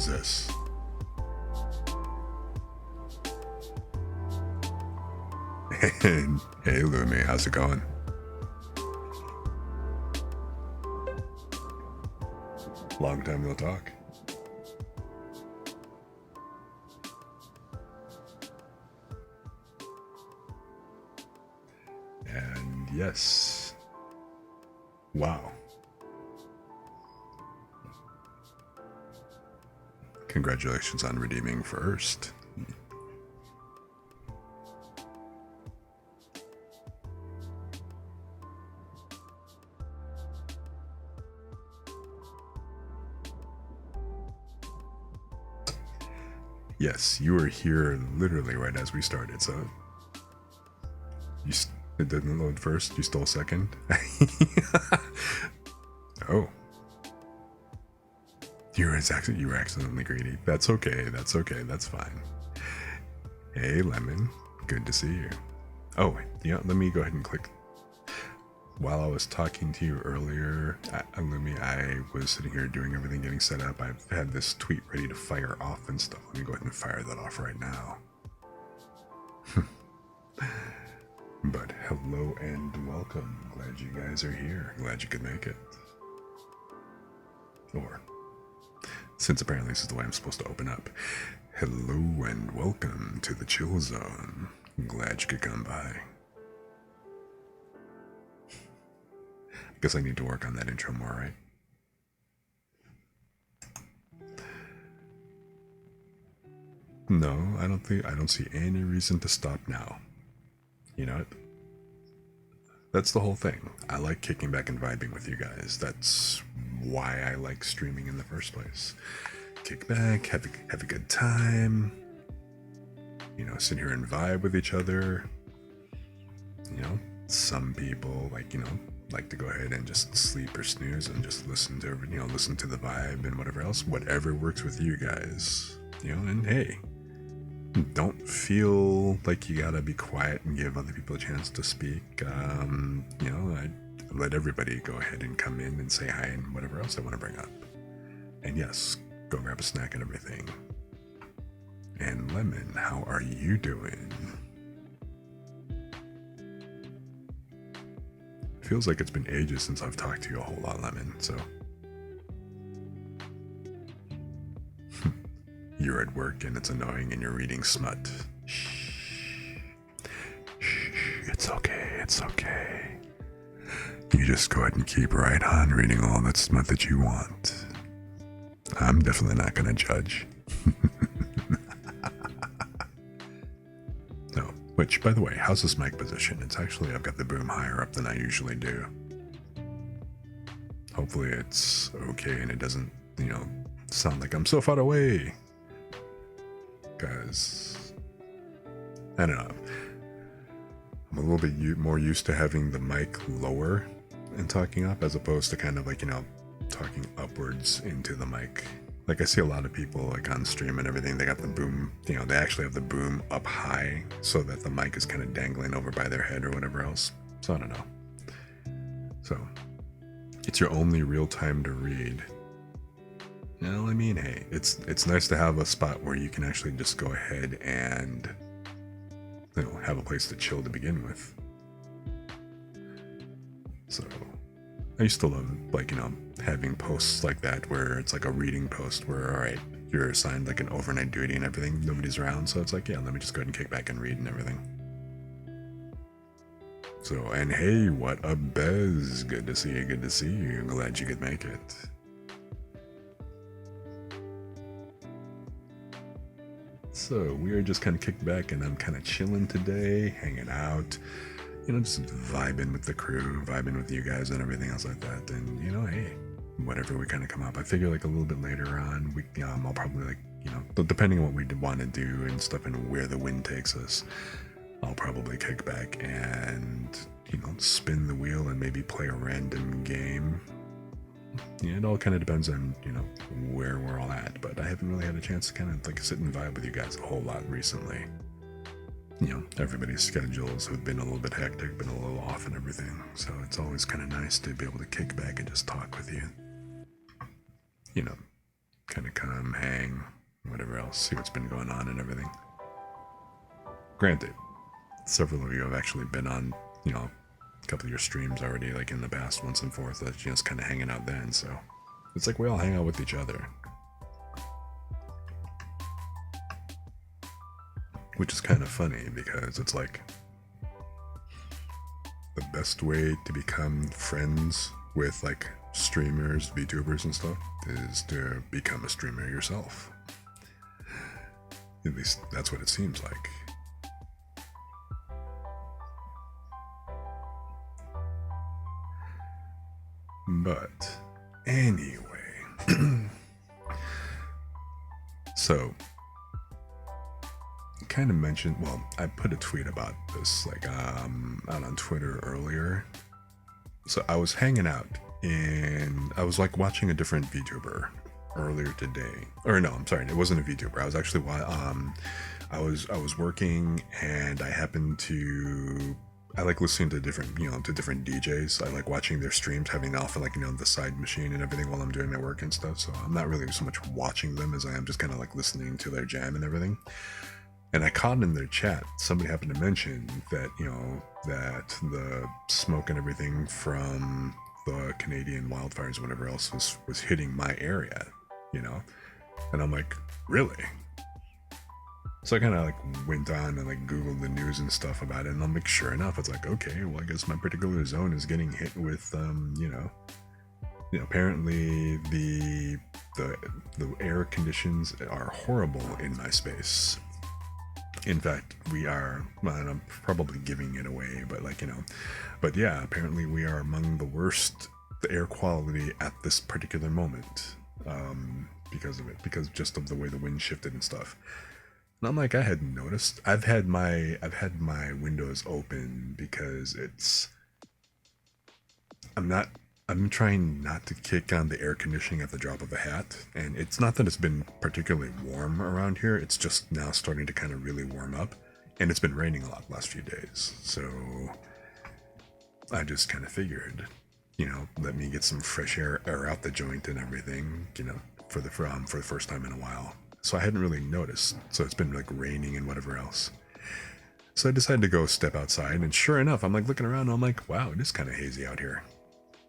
is this? And hey Lumi, how's it going? Long time no talk. And yes. Wow. Congratulations on redeeming first. Yes, you were here literally right as we started, so it didn't load first, you stole second. Oh. You were accidentally greedy. That's okay, that's fine. Hey Lemon, good to see you. Oh, yeah, let me go ahead and click. While I was talking to you earlier, Lumi, I was sitting here doing everything, getting set up. I've had this tweet ready to fire off and stuff. Let me go ahead and fire that off right now. But hello and welcome. Glad you guys are here. Glad you could make it. Or, since apparently this is the way I'm supposed to open up. Hello and welcome to the chill zone. Glad you could come by. Guess I need to work on that intro more, right? No, I don't see any reason to stop now. You know what? That's the whole thing. I like kicking back and vibing with you guys. That's why I like streaming in the first place. Kick back, have a good time. You know, sit here and vibe with each other. You know, some people like to go ahead and just sleep or snooze and just listen to the vibe and whatever else, whatever works with you guys. You know, and hey, don't feel like you gotta be quiet and give other people a chance to speak. You know, I let everybody go ahead and come in and say hi and whatever else they want to bring up. And yes, go grab a snack and everything. And Lemon, how are you doing? Feels like it's been ages since I've talked to you a whole lot, Lemon, so. You're at work and it's annoying and you're reading smut. Shh. Shh. It's okay. You just go ahead and keep right on reading all that smut that you want. I'm definitely not gonna judge. No, which, by the way, how's this mic position? It's actually, I've got the boom higher up than I usually do. Hopefully it's okay and it doesn't, sound like I'm so far away. Because, I don't know, I'm a little bit more used to having the mic lower and talking up as opposed to kind of like, talking upwards into the mic. Like I see a lot of people like on stream and everything, they got the boom, they actually have the boom up high so that the mic is kind of dangling over by their head or whatever else. So I don't know. So it's your only real time to read. Well, I mean, hey, it's nice to have a spot where you can actually just go ahead and have a place to chill to begin with. So I used to love having posts like that where it's like a reading post where, all right, you're assigned like an overnight duty and everything, nobody's around, so it's like, yeah, let me just go ahead and kick back and read and everything. So, and hey, what up, Bez? Good to see you. Glad you could make it. So we are just kind of kicked back and I'm kind of chilling today, hanging out, just vibing with the crew, vibing with you guys and everything else like that. And, hey, whatever we kind of come up, I figure like a little bit later on, I'll probably depending on what we want to do and stuff and where the wind takes us, I'll probably kick back and, spin the wheel and maybe play a random game. Yeah, it all kind of depends on, where we're all at, but I haven't really had a chance to kind of sit and vibe with you guys a whole lot recently. Everybody's schedules have been a little bit hectic, been a little off and everything, so it's always kind of nice to be able to kick back and just talk with you. kind of come, hang, whatever else, see what's been going on and everything. Granted, several of you have actually been on, you know, a couple of your streams already, like in the past, once and forth, that's just kind of hanging out then, so it's like we all hang out with each other. Which is kind of funny because it's like the best way to become friends with like streamers, VTubers and stuff is to become a streamer yourself. At least that's what it seems like. But anyway, so kind of mentioned, well, I put a tweet about this like out on Twitter earlier. So I was hanging out and I was like watching a different VTuber earlier today, or no, I'm sorry, it wasn't a VTuber. I was actually I was working and I happened to, I like listening to different, you know, to different DJs. I like watching their streams, having off like, you know, the side machine and everything while I'm doing my work and stuff. So I'm not really so much watching them as I am just kind of like listening to their jam and everything. And I caught in their chat, somebody happened to mention that, you know, that the smoke and everything from the Canadian wildfires and whatever else was hitting my area, you know? And I'm like, really? So I kind of like went on and like Googled the news and stuff about it, and I'm like, sure enough, it's like, okay, well, I guess my particular zone is getting hit with, you know, apparently the air conditions are horrible in my space. In fact, we are, well, and I'm probably giving it away, but like, you know, but yeah, apparently we are among the worst, the air quality at this particular moment, because of it, because just of the way the wind shifted and stuff. And I'm like, I hadn't noticed. I've had my windows open because I'm trying not to kick on the air conditioning at the drop of a hat, and it's not that it's been particularly warm around here, it's just now starting to kind of really warm up, and it's been raining a lot the last few days, so I just kind of figured, you know, let me get some fresh air out the joint and everything, you know, for the first time in a while. So I hadn't really noticed, so it's been like raining and whatever else. So I decided to go step outside, and sure enough, I'm like looking around and I'm like, wow, it is kind of hazy out here.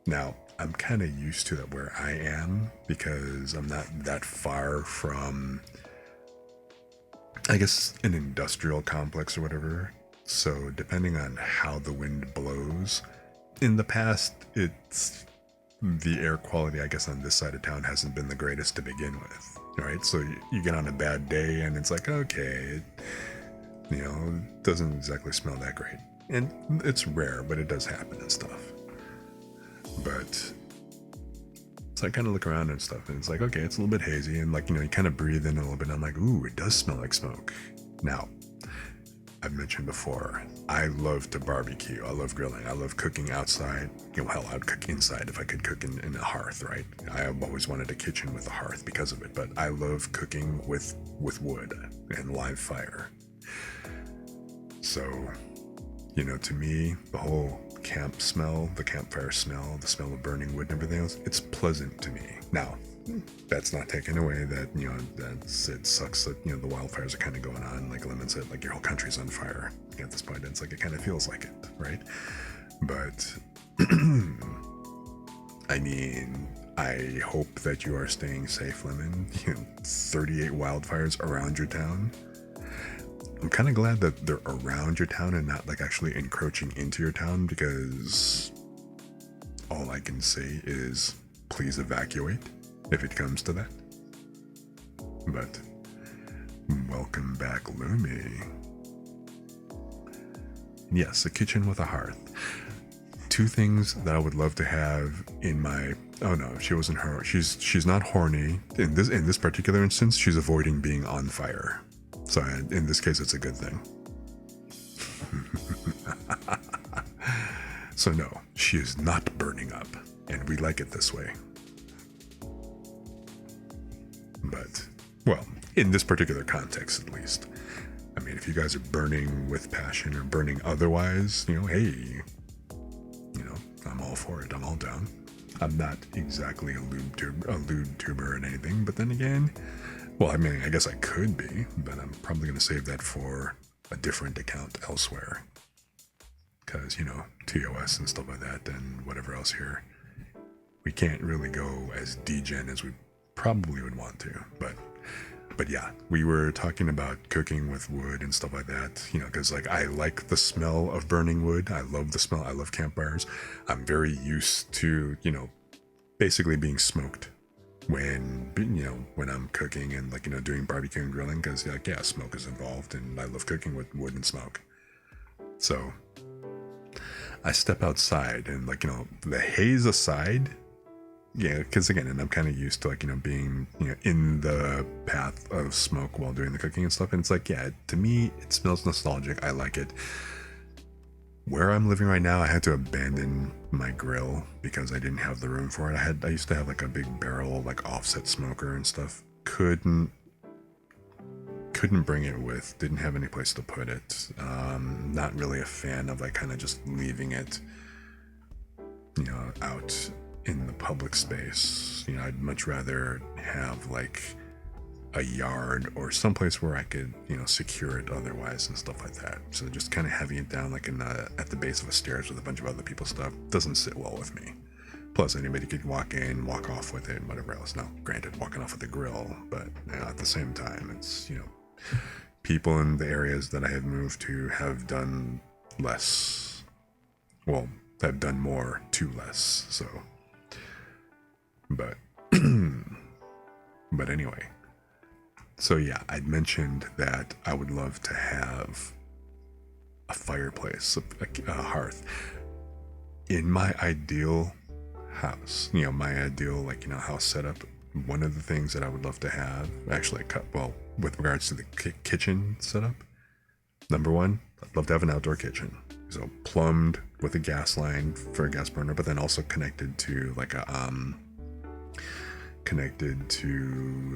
Now, I'm kind of used to that where I am because I'm not that far from, I guess, an industrial complex or whatever. So depending on how the wind blows, in the past, it's the air quality, I guess, on this side of town hasn't been the greatest to begin with, right? So you get on a bad day and it's like, okay, you know, it doesn't exactly smell that great. And it's rare, but it does happen and stuff. But so I kind of look around and stuff, and it's like, okay, it's a little bit hazy, and like, you know, you kind of breathe in a little bit, and I'm like, ooh, it does smell like smoke. Now, I've mentioned before, I love to barbecue, I love grilling, I love cooking outside. You know, hell, I'd cook inside if I could cook in a hearth, right? I've always wanted a kitchen with a hearth because of it, but I love cooking with wood and live fire. So, you know, to me, the whole camp smell, the campfire smell, the smell of burning wood and everything else, it's pleasant to me. Now, that's not taking away that, you know, it sucks that, you know, the wildfires are kind of going on, like Lemon said, like your whole country's on fire at this point. It's like, it kind of feels like it, right? But I mean, I hope that you are staying safe, Lemon. You know, 38 wildfires around your town. I'm kind of glad that they're around your town and not like actually encroaching into your town, because all I can say is please evacuate if it comes to that. But welcome back, Lumi. Yes, a kitchen with a hearth. Two things that I would love to have in my, oh no, she wasn't her. She's not horny. In this particular instance, she's avoiding being on fire. So in this case, it's a good thing. So no, she is not burning up, and we like it this way. But, well, in this particular context at least. I mean, if you guys are burning with passion or burning otherwise, you know, hey, you know, I'm all for it, I'm all down. I'm not exactly a lewd tuber or anything, but then again, well, I mean, I guess I could be, but I'm probably going to save that for a different account elsewhere. Because, you know, TOS and stuff like that and whatever else here, we can't really go as degen as we probably would want to. But yeah, we were talking about cooking with wood and stuff like that, you know, because like I like the smell of burning wood. I love the smell. I love campfires. I'm very used to, you know, basically being smoked when, you know, when I'm cooking and like, you know, doing barbecue and grilling, because like, yeah, smoke is involved and I love cooking with wood and smoke. So I step outside and like, you know, the haze aside, yeah, because again, and I'm kind of used to like, you know, being, you know, in the path of smoke while doing the cooking and stuff. And it's like, yeah, to me, it smells nostalgic. I like it. Where I'm living right now, I had to abandon my grill because I didn't have the room for it. I used to have like a big barrel, like offset smoker and stuff. Couldn't bring it with, didn't have any place to put it. Not really a fan of like kind of just leaving it, you know, out in the public space. You know, I'd much rather have like a yard or someplace where I could, you know, secure it otherwise and stuff like that. So just kind of having it down like at the base of a stairs with a bunch of other people's stuff doesn't sit well with me. Plus, anybody could walk in, walk off with it, and whatever else. Now, granted, walking off with the grill, but you know, at the same time, it's, you know, people in the areas that I have moved to have done less. Well, have done more to less. So, but, but anyway. So yeah, I'd mentioned that I would love to have a fireplace, a hearth. In my ideal house, you know, my ideal, like, you know, house setup, one of the things that I would love to have, actually, well, with regards to the kitchen setup, number one, I'd love to have an outdoor kitchen. So plumbed with a gas line for a gas burner, but then also connected to like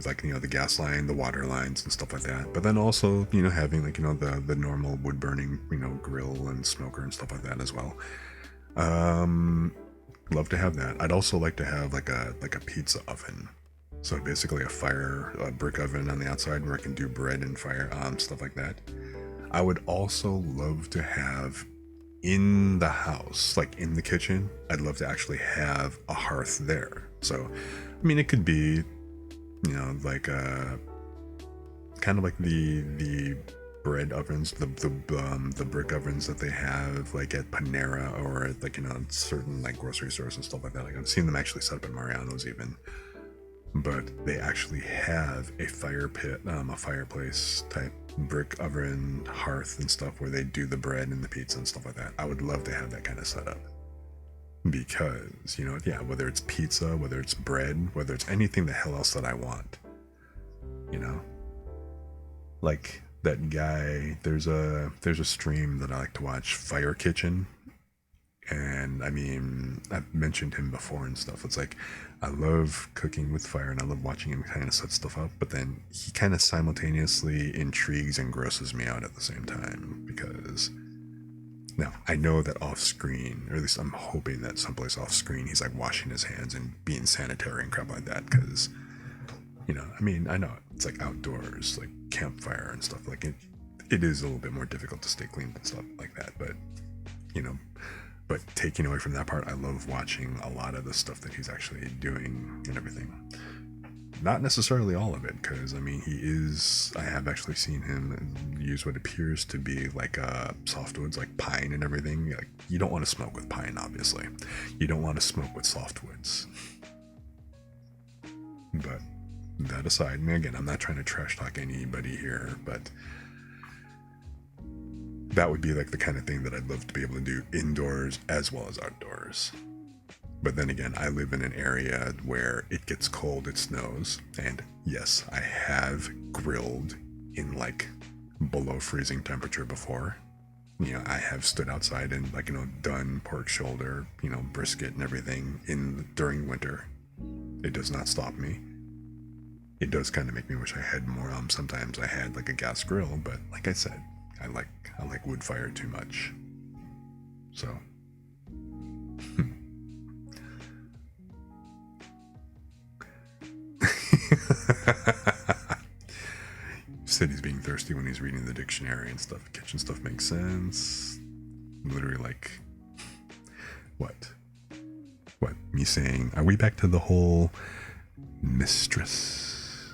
like, you know, the gas line, the water lines and stuff like that. But then also, you know, having like, you know, the normal wood burning, you know, grill and smoker and stuff like that as well. Love to have that. I'd also like to have like a pizza oven. So basically a brick oven on the outside where I can do bread and fire, stuff like that. I would also love to have in the house, like in the kitchen, I'd love to actually have a hearth there. So, I mean, it could be, you know, like kind of like the bread ovens, the brick ovens that they have like at Panera or at like, you know, certain like grocery stores and stuff like that. Like I've seen them actually set up in Mariano's even, but they actually have a fire pit, a fireplace type brick oven, hearth and stuff where they do the bread and the pizza and stuff like that. I would love to have that kind of setup. Because, you know, yeah, whether it's pizza, whether it's bread, whether it's anything the hell else that I want, you know, like that guy, there's a stream that I like to watch, Fire Kitchen, and I mean, I've mentioned him before and stuff. It's like, I love cooking with fire and I love watching him kind of set stuff up, but then he kind of simultaneously intrigues and grosses me out at the same time, because now, I know that off screen, or at least I'm hoping that someplace off screen, he's like washing his hands and being sanitary and crap like that. Because, you know, I mean, I know it's like outdoors, like campfire and stuff. Like it is a little bit more difficult to stay clean and stuff like that. But, you know, but taking away from that part, I love watching a lot of the stuff that he's actually doing and everything. Not necessarily all of it, because I mean, I have actually seen him use what appears to be like softwoods, like pine and everything. Like, you don't want to smoke with pine, obviously. You don't want to smoke with softwoods. But that aside, and again, I'm not trying to trash talk anybody here, but that would be like the kind of thing that I'd love to be able to do indoors as well as outdoors. But then again, I live in an area where it gets cold, it snows, and yes, I have grilled in like below freezing temperature before. You know, I have stood outside and like, you know, done pork shoulder, you know, brisket and everything during winter. It does not stop me. It does kind of make me wish I had more. Sometimes I had like a gas grill, but like I said, I like wood fire too much. So Said he's being thirsty when he's reading the dictionary and stuff. Kitchen stuff makes sense. Literally, like, what? What? Me saying, are we back to the whole mistress?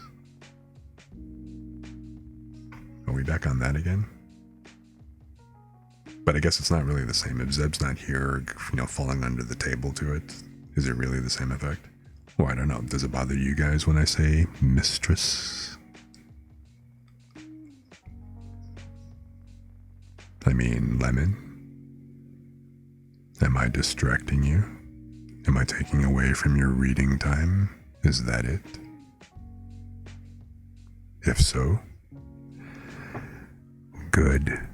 Are we back on that again? But I guess it's not really the same. If Zeb's not here, falling under the table to it, is it really the same effect? Well, I don't know. Does it bother you guys when I say mistress? I mean, lemon? Am I distracting you? Am I taking away from your reading time? Is that it? If so, good.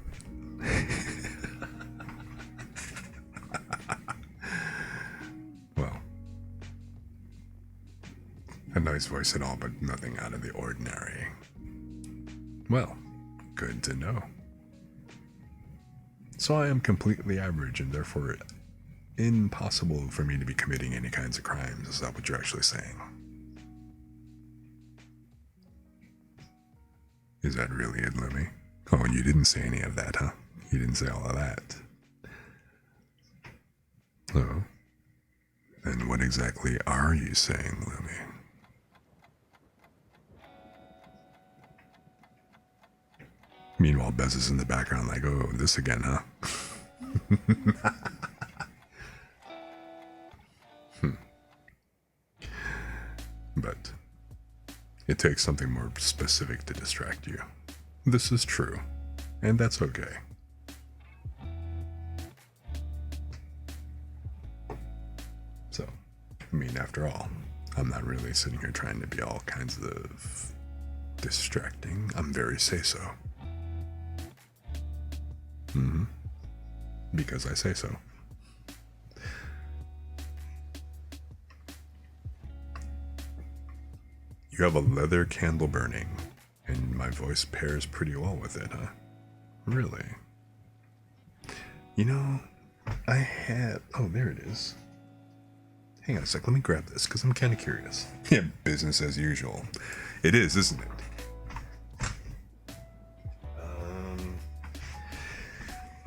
Well, a nice voice and all, but nothing out of the ordinary. Well, good to know. So I am completely average and therefore impossible for me to be committing any kinds of crimes. Is that what you're actually saying? Is that really it, Lumi? Oh, you didn't say any of that, huh? You didn't say all of that. So, then what exactly are you saying, Lumi? Meanwhile, Bez is in the background like, oh, this again, huh? But it takes something more specific to distract you. This is true, and that's okay. So, I mean, after all, I'm not really sitting here trying to be all kinds of distracting. I'm very say-so. Because I say so. You have a leather candle burning, and my voice pairs pretty well with it, huh? Really? You know, I had... Oh, there it is. Hang on a sec, let me grab this, because I'm kind of curious. Yeah, business as usual. It is, isn't it?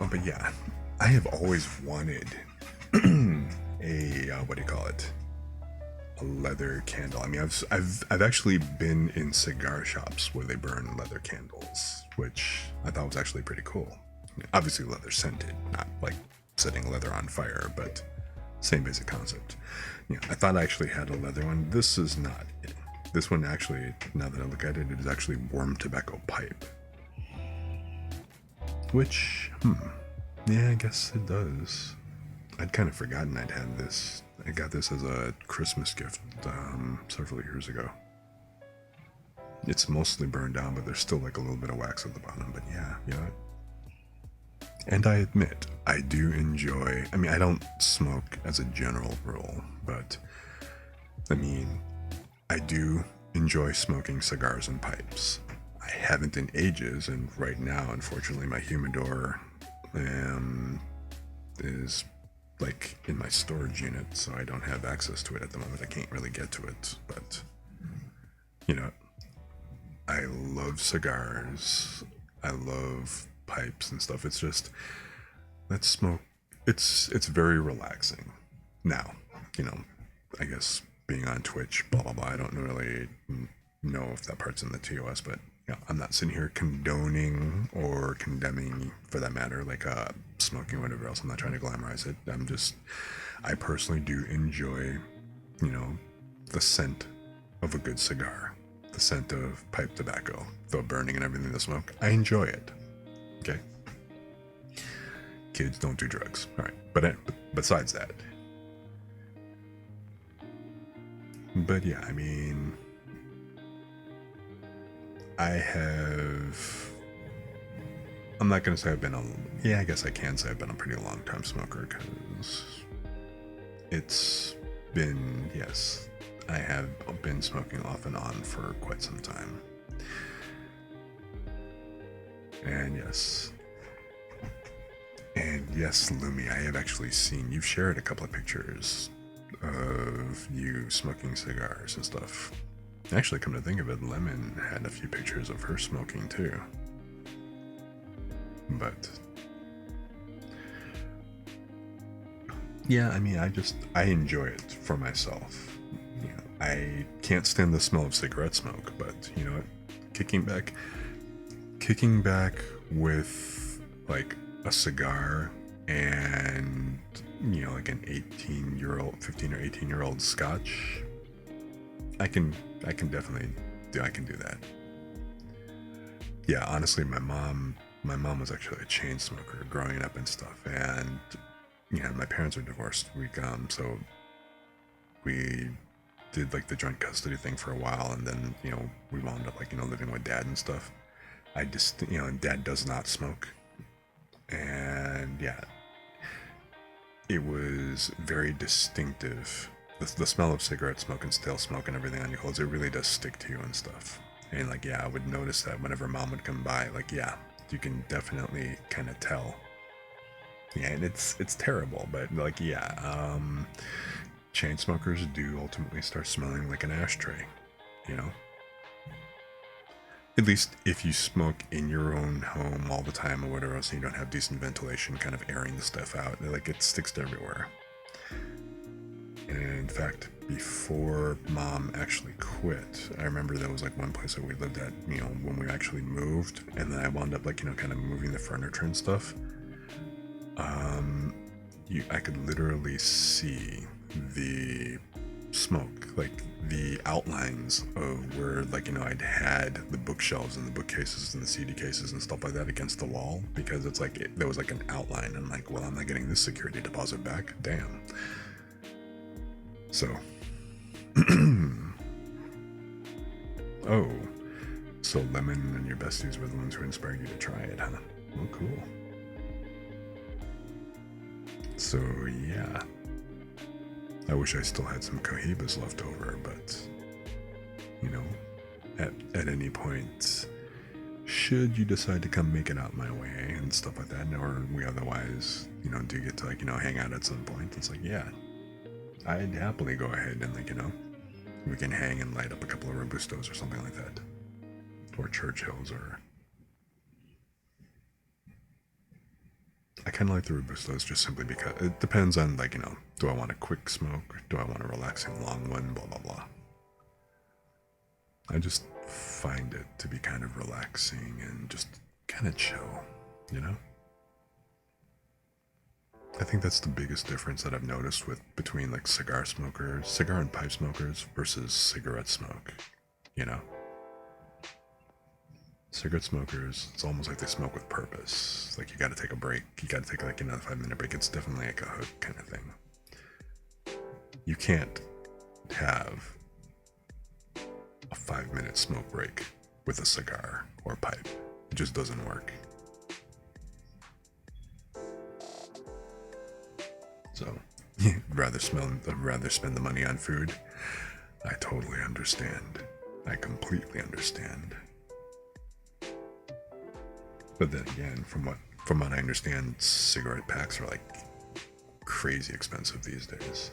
Oh, but yeah, I have always wanted a, what do you call it? A leather candle. I mean, I've actually been in cigar shops where they burn leather candles, which I thought was actually pretty cool. Obviously leather scented, not like setting leather on fire, but same basic concept. Yeah, I thought I actually had a leather one. This is not it. This one actually, now that I look at it, it is actually warm tobacco pipe. Which, yeah, I guess it does. I'd kind of forgotten I'd had this. I got this as a Christmas gift several years ago. It's mostly burned down, but there's still like a little bit of wax at the bottom. But yeah, you know what? And I admit, I do enjoy, I mean, I don't smoke as a general rule, but I mean, I do enjoy smoking cigars and pipes. I haven't in ages, and right now, unfortunately, my humidor is like in my storage unit, so I don't have access to it at the moment. I can't really get to it, but you know, I love cigars. I love pipes and stuff. It's just, let's smoke. It's very relaxing. Now, you know, I guess being on Twitch, blah blah blah. I don't really know if that part's in the TOS, but you know, I'm not sitting here condoning or condemning, for that matter, like smoking or whatever else. I'm not trying to glamorize it. I personally do enjoy, you know, the scent of a good cigar, the scent of pipe tobacco, the burning and everything, the smoke. I enjoy it. Okay. Kids don't do drugs. All right. But besides that. But yeah, I mean, I'm not going to say I've been I guess I can say I've been a pretty long time smoker, because it's been, yes, I have been smoking off and on for quite some time. And yes, Lumi, I have actually seen, you've shared a couple of pictures of you smoking cigars and stuff. Actually, come to think of it, Lemon had a few pictures of her smoking too. But yeah, I mean, I enjoy it for myself. You know, I can't stand the smell of cigarette smoke, but you know what? Kicking back with like a cigar and you know like an 18-year-old, 15 or 18-year-old scotch, I can definitely do. I can do that. Yeah, honestly, my mom was actually a chain smoker growing up and stuff, and you know my parents are divorced. So we did like the joint custody thing for a while, and then you know we wound up like you know living with dad and stuff. I just you know and dad does not smoke, and yeah, it was very distinctive. The smell of cigarette smoke and stale smoke and everything on your clothes, it really does stick to you and stuff. And like, yeah, I would notice that whenever mom would come by, like, yeah, you can definitely kind of tell. Yeah, and it's terrible, but like, yeah, chain smokers do ultimately start smelling like an ashtray, you know? At least if you smoke in your own home all the time or whatever else, and you don't have decent ventilation, kind of airing the stuff out, like it sticks to everywhere. And in fact, before mom actually quit, I remember there was like one place that we lived at, you know, when we actually moved, and then I wound up like, you know, kind of moving the furniture and stuff. I could literally see the smoke, like the outlines of where, like, you know, I'd had the bookshelves and the bookcases and the CD cases and stuff like that against the wall, because it's like there was like an outline. I'm like, well, I'm not getting this security deposit back. Damn. So, oh, so Lemon and your besties were the ones who inspired you to try it, huh? Oh, cool. So, yeah. I wish I still had some cohibas left over, but, you know, at any point, should you decide to come make it out my way and stuff like that, or we otherwise, you know, do get to, like, you know, hang out at some point, it's like, yeah, I'd happily go ahead and, like, you know, we can hang and light up a couple of Robustos or something like that. Or Churchills, or... I kind of like the Robustos just simply because it depends on, like, you know, do I want a quick smoke? Do I want a relaxing long one? Blah, blah, blah. I just find it to be kind of relaxing and just kind of chill, you know? I think that's the biggest difference that I've noticed between like cigar and pipe smokers versus cigarette smoke, you know? Cigarette smokers, it's almost like they smoke with purpose. It's like you gotta take a break. You gotta take like another 5 minute break. It's definitely like a hook kind of thing. You can't have a 5 minute smoke break with a cigar or a pipe. It just doesn't work. So, rather spend the money on food. I totally understand. I completely understand. But then again, from what I understand, cigarette packs are like crazy expensive these days.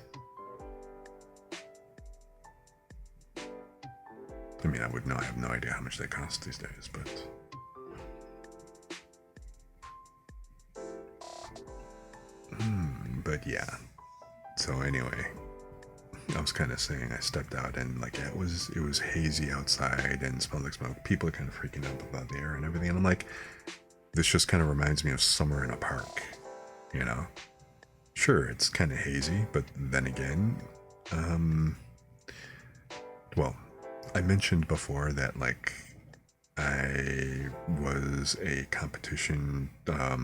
I mean, I have no idea how much they cost these days, but but yeah. So anyway, I was kind of saying I stepped out and like it was hazy outside and smelled like smoke. People are kind of freaking out about the air and everything, and I'm like, this just kind of reminds me of summer in a park, you know? Sure, it's kind of hazy, but then again, well, I mentioned before that like I was a competition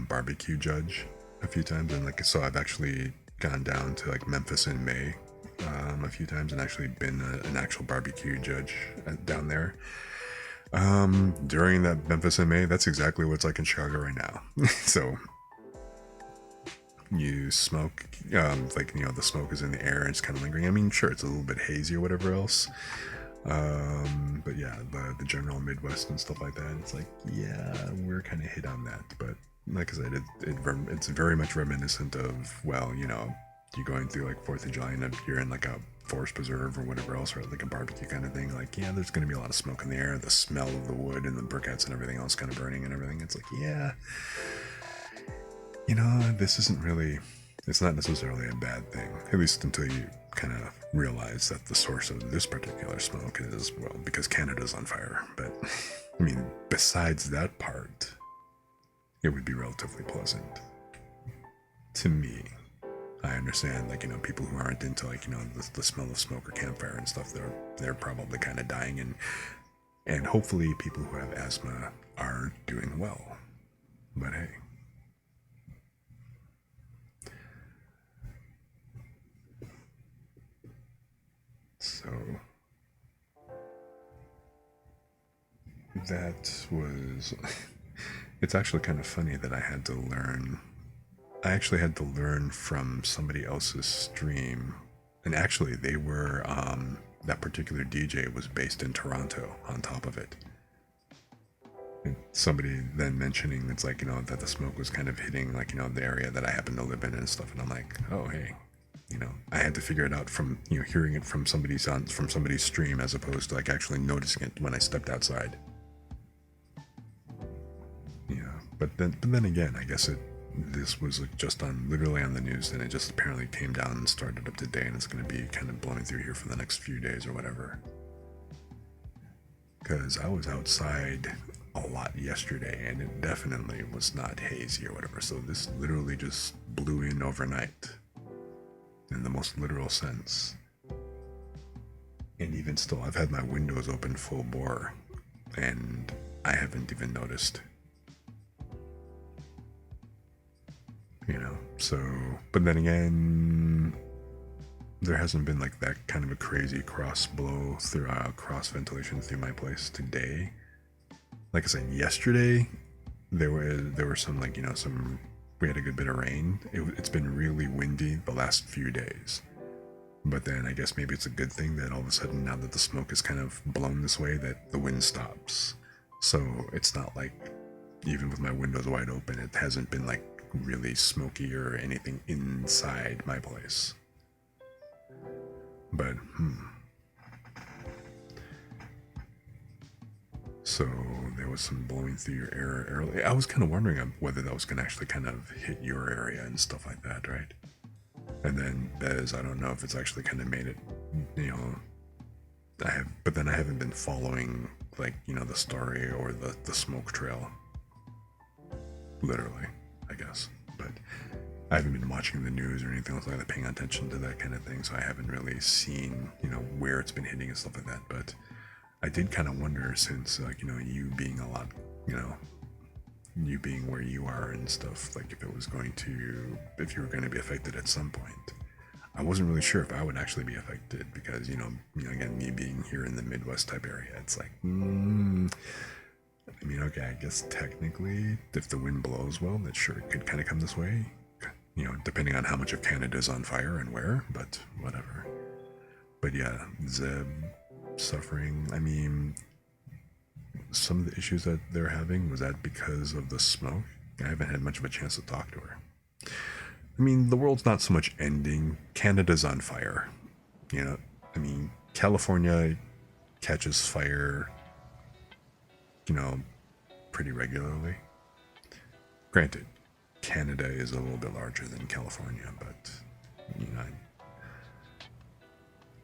barbecue judge a few times, and like so I've actually gone down to like Memphis in May a few times and actually been an actual barbecue judge down there. During that Memphis in May, that's exactly what's like in Chicago right now. So you smoke, like, you know, the smoke is in the air and it's kind of lingering. I mean, sure, it's a little bit hazy or whatever else. But yeah, the general Midwest and stuff like that, it's like, yeah, we're kind of hit on that. But like I said, it's very much reminiscent of, well, you know, you're going through like 4th of July and you're in like a forest preserve or whatever else, or like a barbecue kind of thing, like, yeah, there's going to be a lot of smoke in the air, the smell of the wood and the briquettes and everything else kind of burning and everything. It's like, yeah, this isn't really, it's not necessarily a bad thing, at least until you kind of realize that the source of this particular smoke is, well, because Canada's on fire. But I mean, besides that part, it would be relatively pleasant to me. I understand, like, people who aren't into, like, the smell of smoke or campfire and stuff, they're probably kind of dying, and hopefully people who have asthma are doing well. But hey, so that was. It's actually kind of funny that I actually had to learn from somebody else's stream. And actually, they were, that particular DJ was based in Toronto on top of it. And somebody then mentioning, it's like, that the smoke was kind of hitting, like, the area that I happen to live in and stuff. And I'm like, oh, hey, I had to figure it out from, hearing it from somebody's stream, as opposed to, like, actually noticing it when I stepped outside. But then again, I guess this was just literally on the news, and it just apparently came down and started up today, and it's going to be kind of blowing through here for the next few days or whatever. Because I was outside a lot yesterday, and it definitely was not hazy or whatever, so this literally just blew in overnight, in the most literal sense. And even still, I've had my windows open full bore, and I haven't even noticed. So, but then again, there hasn't been like that kind of a crazy cross ventilation through my place today. Like I said, yesterday there were some, like, we had a good bit of rain. It's been really windy the last few days, but then I guess maybe it's a good thing that all of a sudden, now that the smoke is kind of blown this way, that the wind stops. So it's not like, even with my windows wide open, it hasn't been like really smoky or anything inside my place. But so there was some blowing through your area early. I was kind of wondering whether that was going to actually kind of hit your area and stuff like that, right? And then Bez, I don't know if it's actually kind of made it, but then I haven't been following, like, the story or the smoke trail, literally, I guess. But I haven't been watching the news or anything else like that, paying attention to that kind of thing, so I haven't really seen, where it's been hitting and stuff like that. But I did kind of wonder, since, like, you being a lot, you being where you are and stuff, like, if you were going to be affected at some point. I wasn't really sure if I would actually be affected, because, again, me being here in the Midwest type area, it's like, I mean, okay, I guess technically, if the wind blows well, that sure could kind of come this way, depending on how much of Canada is on fire and where, but whatever. But yeah, Zeb suffering. I mean, some of the issues that they're having, was that because of the smoke? I haven't had much of a chance to talk to her. I mean, the world's not so much ending. Canada's on fire. I mean, California catches fire, pretty regularly. Granted, Canada is a little bit larger than California, but,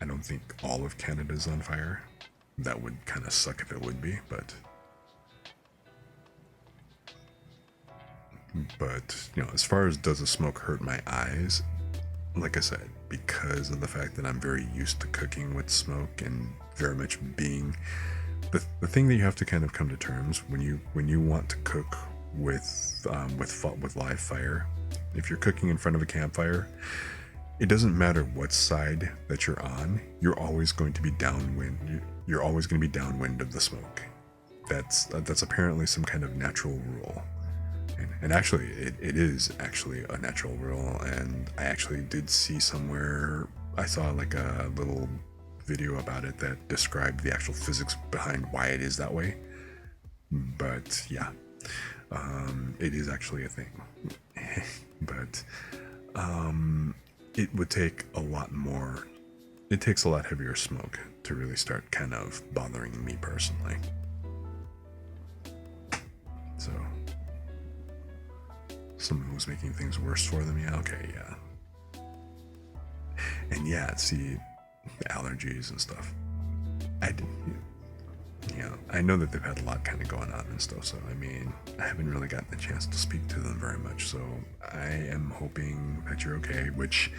I don't think all of Canada's on fire. That would kind of suck if it would be, but as far as does the smoke hurt my eyes, like I said, because of the fact that I'm very used to cooking with smoke and very much being the thing that you have to kind of come to terms when you want to cook with live fire. If you're cooking in front of a campfire, it doesn't matter what side that you're on, you're always going to be downwind. You're always going to be downwind of the smoke. That's apparently some kind of natural rule. And actually, it is actually a natural rule. And I actually did see somewhere, I saw like a little video about it that described the actual physics behind why it is that way. But yeah, it is actually a thing. But it would take a lot more it takes a lot heavier smoke to really start kind of bothering me personally. So, someone who's making things worse for them, yeah, okay, yeah. And yeah, see, allergies and stuff. I know that they've had a lot kind of going on and stuff, so I mean, I haven't really gotten the chance to speak to them very much, so I am hoping that you're okay, which,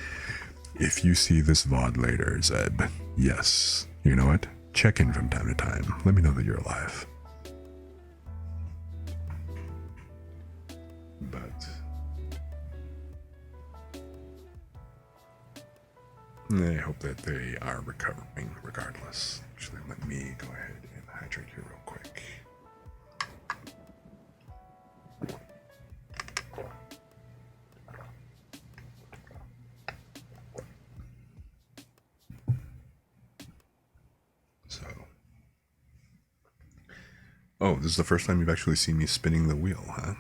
if you see this VOD later, Zeb, yes, you know what? Check in from time to time. Let me know that you're alive. But I hope that they are recovering regardless. Actually, let me go ahead and hydrate here real quick. So, oh, this is the first time you've actually seen me spinning the wheel, huh?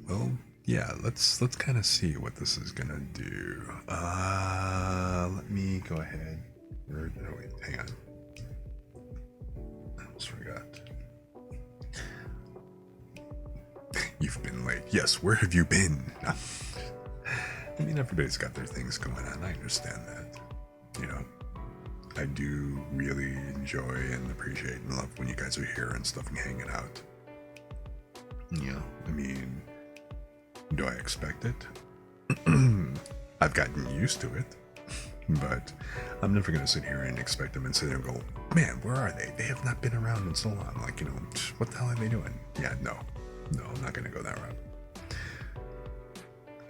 Well, yeah, let's kind of see what this is gonna do. Let me go ahead. Oh wait, hang on. I almost forgot. You've been late. Yes, where have you been? I mean, everybody's got their things going on. I understand that. You know, I do really enjoy and appreciate and love when you guys are here and stuff and hanging out. Yeah, I mean, do I expect it? I've gotten used to it, but I'm never going to sit here and expect them and sit there and go, man, where are they? They have not been around in so long. Like, you know, what the hell are they doing? Yeah, no, I'm not going to go that route.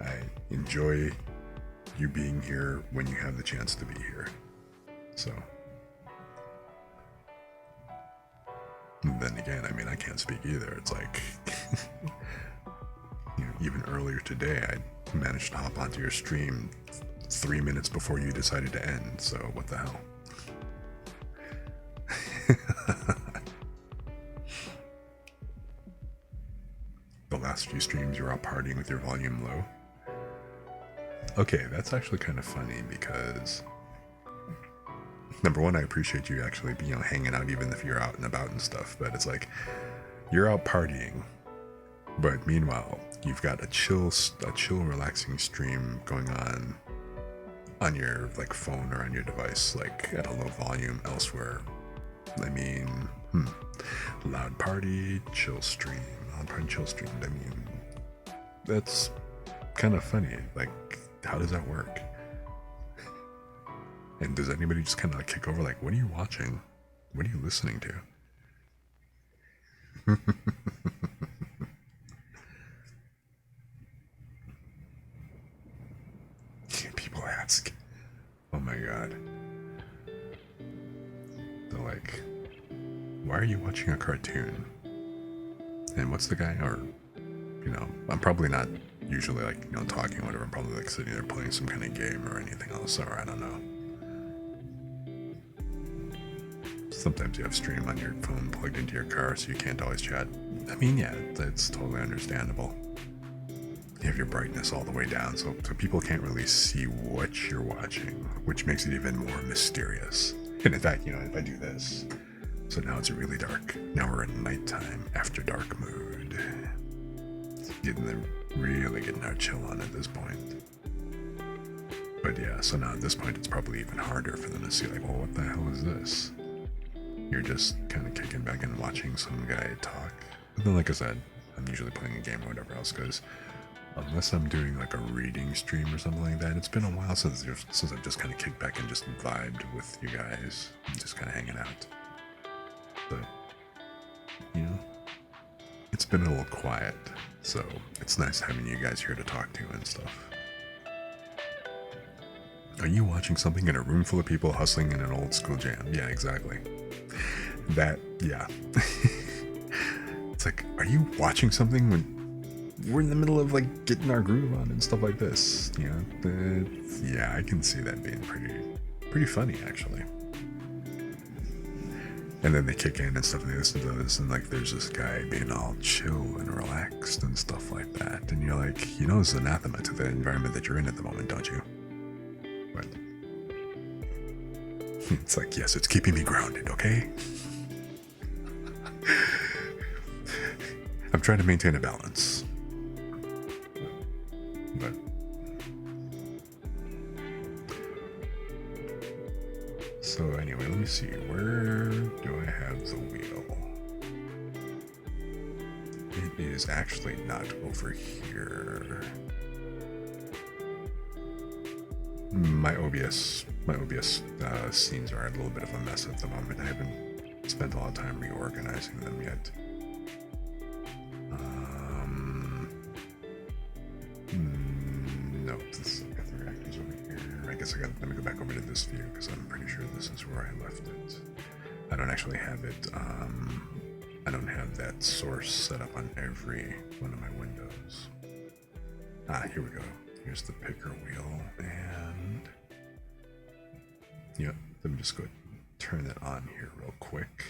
I enjoy you being here when you have the chance to be here. So, then again, I mean, I can't speak either. It's like, you know, even earlier today, I managed to hop onto your stream 3 minutes before you decided to end. So, what the hell? The last few streams, you were out partying with your volume low. Okay, that's actually kind of funny because, number one, I appreciate you actually, you know, hanging out even if you're out and about and stuff, but it's like, you're out partying, but meanwhile, you've got a chill, relaxing stream going on your, like, phone or on your device, like, at a low volume elsewhere. I mean, loud party, chill stream, loud party, chill stream, I mean, that's kind of funny, like, how does that work? And does anybody just kind of like kick over, like, what are you watching? What are you listening to? People ask. Oh my god. They're like, why are you watching a cartoon? And what's the guy? Or, you know, I'm probably not usually like, you know, talking or whatever. I'm probably like sitting there playing some kind of game or anything else, or I don't know. Sometimes you have stream on your phone plugged into your car, so you can't always chat. I mean, yeah, that's totally understandable. You have your brightness all the way down, so people can't really see what you're watching, which makes it even more mysterious. And in fact, you know, if I do this, so now it's really dark. Now we're in nighttime, after dark mood. Really getting our chill on at this point. But yeah, so now at this point, it's probably even harder for them to see, like, well, what the hell is this? You're just kind of kicking back and watching some guy talk. But then, like I said, I'm usually playing a game or whatever else, because unless I'm doing like a reading stream or something like that, it's been a while since I've just kind of kicked back and just vibed with you guys, just kind of hanging out. But, you know, it's been a little quiet, so it's nice having you guys here to talk to and stuff. Are you watching something in a room full of people hustling in an old school jam? Yeah, exactly. That, yeah. It's like, are you watching something when we're in the middle of like getting our groove on and stuff like this? You know, yeah, I can see that being pretty funny actually. And then they kick in and stuff and they listen to this and like there's this guy being all chill and relaxed and stuff like that. And you're like, you know, it's anathema to the environment that you're in at the moment, don't you? But It's like, yes, it's keeping me grounded, okay? I'm trying to maintain a balance. But so anyway, let me see. Where do I have the wheel? It is actually not over here. My OBS scenes are a little bit of a mess at the moment. I haven't spent a lot of time reorganizing them yet. Nope, I've got the reactors over here. I guess let me go back over to this view because I'm pretty sure this is where I left it. I don't actually have it. I don't have that source set up on every one of my windows. Here we go. Here's the picker wheel, and yep, let me just go turn it on here real quick.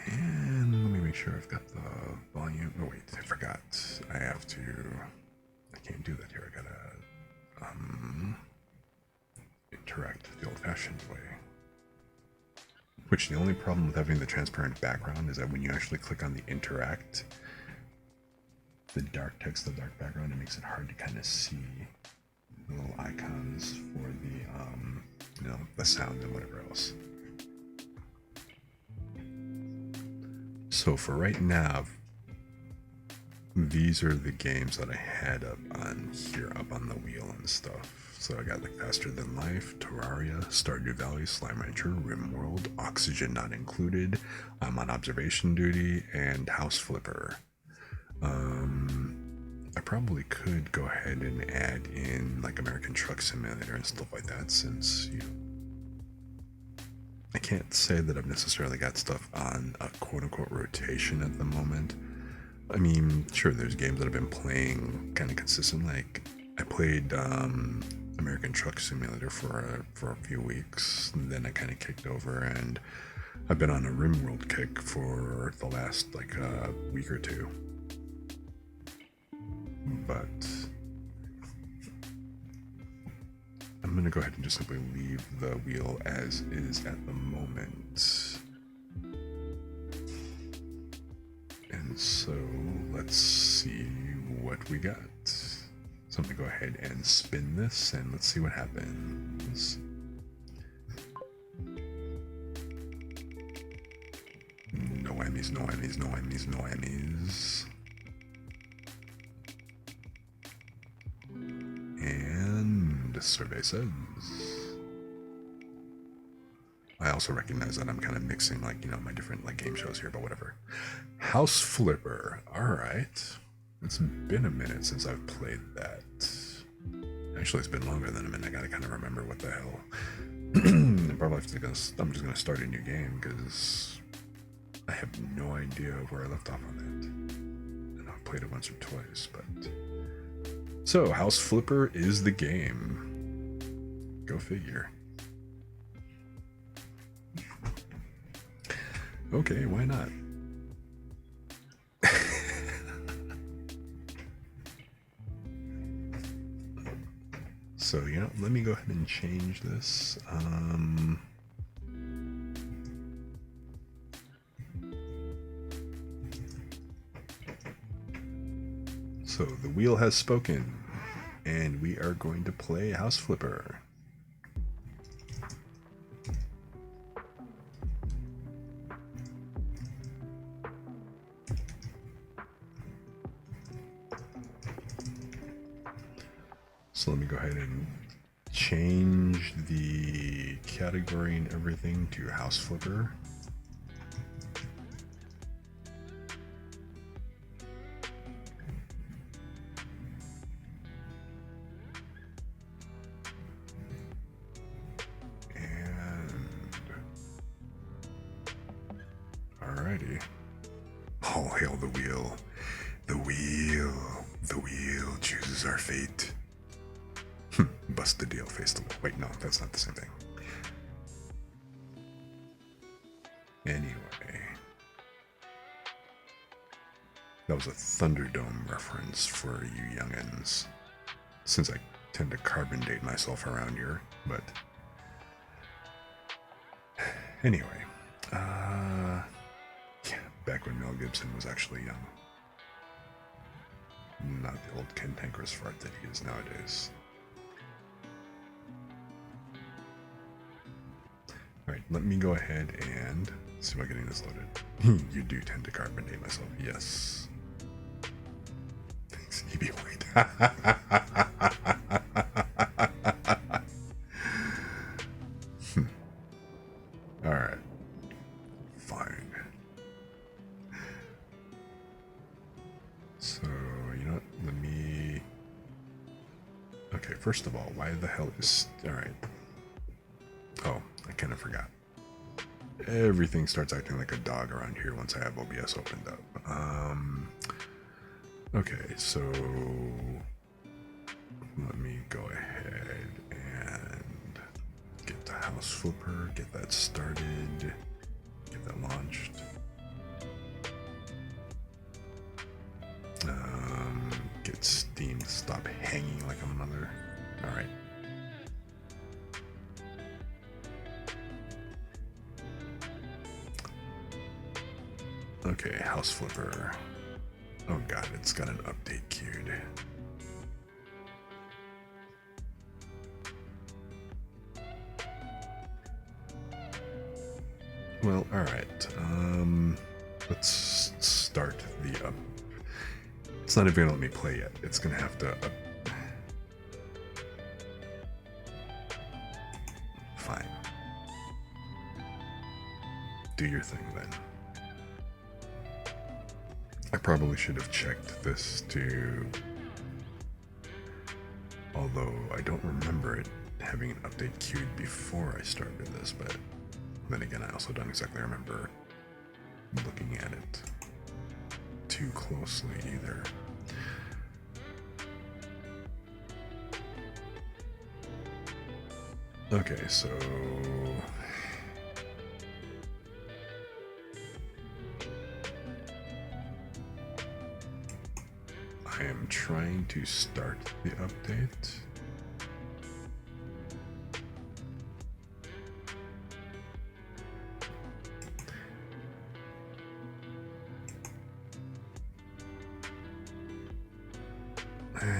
And let me make sure I've got the volume. Oh wait, I forgot. I can't do that here. I gotta interact the old-fashioned way. Which the only problem with having the transparent background is that when you actually click on the interact, the dark text, the dark background, it makes it hard to kind of see the little icons for the the sound and whatever else. So for right now, these are the games that I had up on here, up on the wheel and stuff. So I got like Faster Than Life, Terraria, Stardew Valley, Slime Rancher, RimWorld, Oxygen Not Included, I'm on Observation Duty, and House Flipper. I probably could go ahead and add in like American Truck Simulator and stuff like that, since I can't say that I've necessarily got stuff on a quote-unquote rotation at the moment. I mean, sure, there's games that I've been playing kind of consistent. Like I played American Truck Simulator for a few weeks, and then I kind of kicked over, and I've been on a RimWorld kick for the last like week or two. But I'm gonna go ahead and just simply leave the wheel as is at the moment. And so let's see what we got. So I'm gonna go ahead and spin this and let's see what happens. No whammies, no whammies, no whammies, no whammies. And the survey says. I also recognize that I'm kind of mixing like, my different like game shows here, but whatever. House Flipper. Alright. It's been a minute since I've played that. Actually, it's been longer than a minute. I gotta kind of remember what the hell. I'm just gonna start a new game because I have no idea where I left off on that. And I've played it once or twice, but... So, House Flipper is the game. Go figure. Okay, why not? So, let me go ahead and change this. So, the wheel has spoken, and we are going to play House Flipper. So let me go ahead and change the category and everything to House Flipper. And alrighty. All hail the wheel. The wheel chooses our fate. Bust the deal, face the wall. Wait, no, that's not the same thing. Anyway. That was a Thunderdome reference for you youngins. Since I tend to carbon date myself around here, but anyway, yeah, back when Mel Gibson was actually young. Not the old cantankerous fart that he is nowadays. Alright, let me go ahead and see about getting this loaded. You do tend to carbon date myself, yes. Thanks, E.B. White. Alright. Fine. So, you know what? Let me... Okay, first of all, why the hell is... Alright. Oh, I kind of forgot. Everything starts acting like a dog around here once I have OBS opened up. Okay, so... Let me go ahead and get the house flipper, get that started, get that launched. Get Steam to stop hanging like a mother. Alright. Okay, house flipper. Oh god, it's got an update queued. Well, alright. Let's start the up. It's not even gonna let me play yet. It's gonna have to up. Fine. Do your thing then. I probably should have checked this too. Although I don't remember it having an update queued before I started this, but then again, I also don't exactly remember looking at it too closely either. Okay, so I am trying to start the update.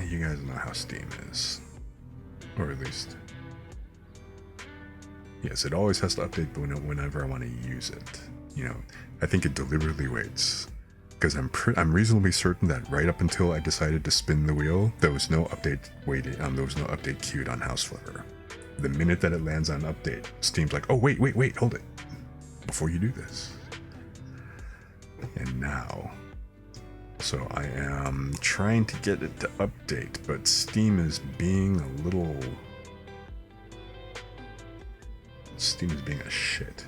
You guys know how Steam is, or at least, yes, it always has to update whenever I want to use it. You know, I think it deliberately waits because I'm reasonably certain that right up until I decided to spin the wheel, there was no update waited. There was no update queued on House Flipper. The minute that it lands on update, Steam's like, "Oh wait, hold it, before you do this." And now. So I am trying to get it to update, but Steam is being a little... Steam is being a shit.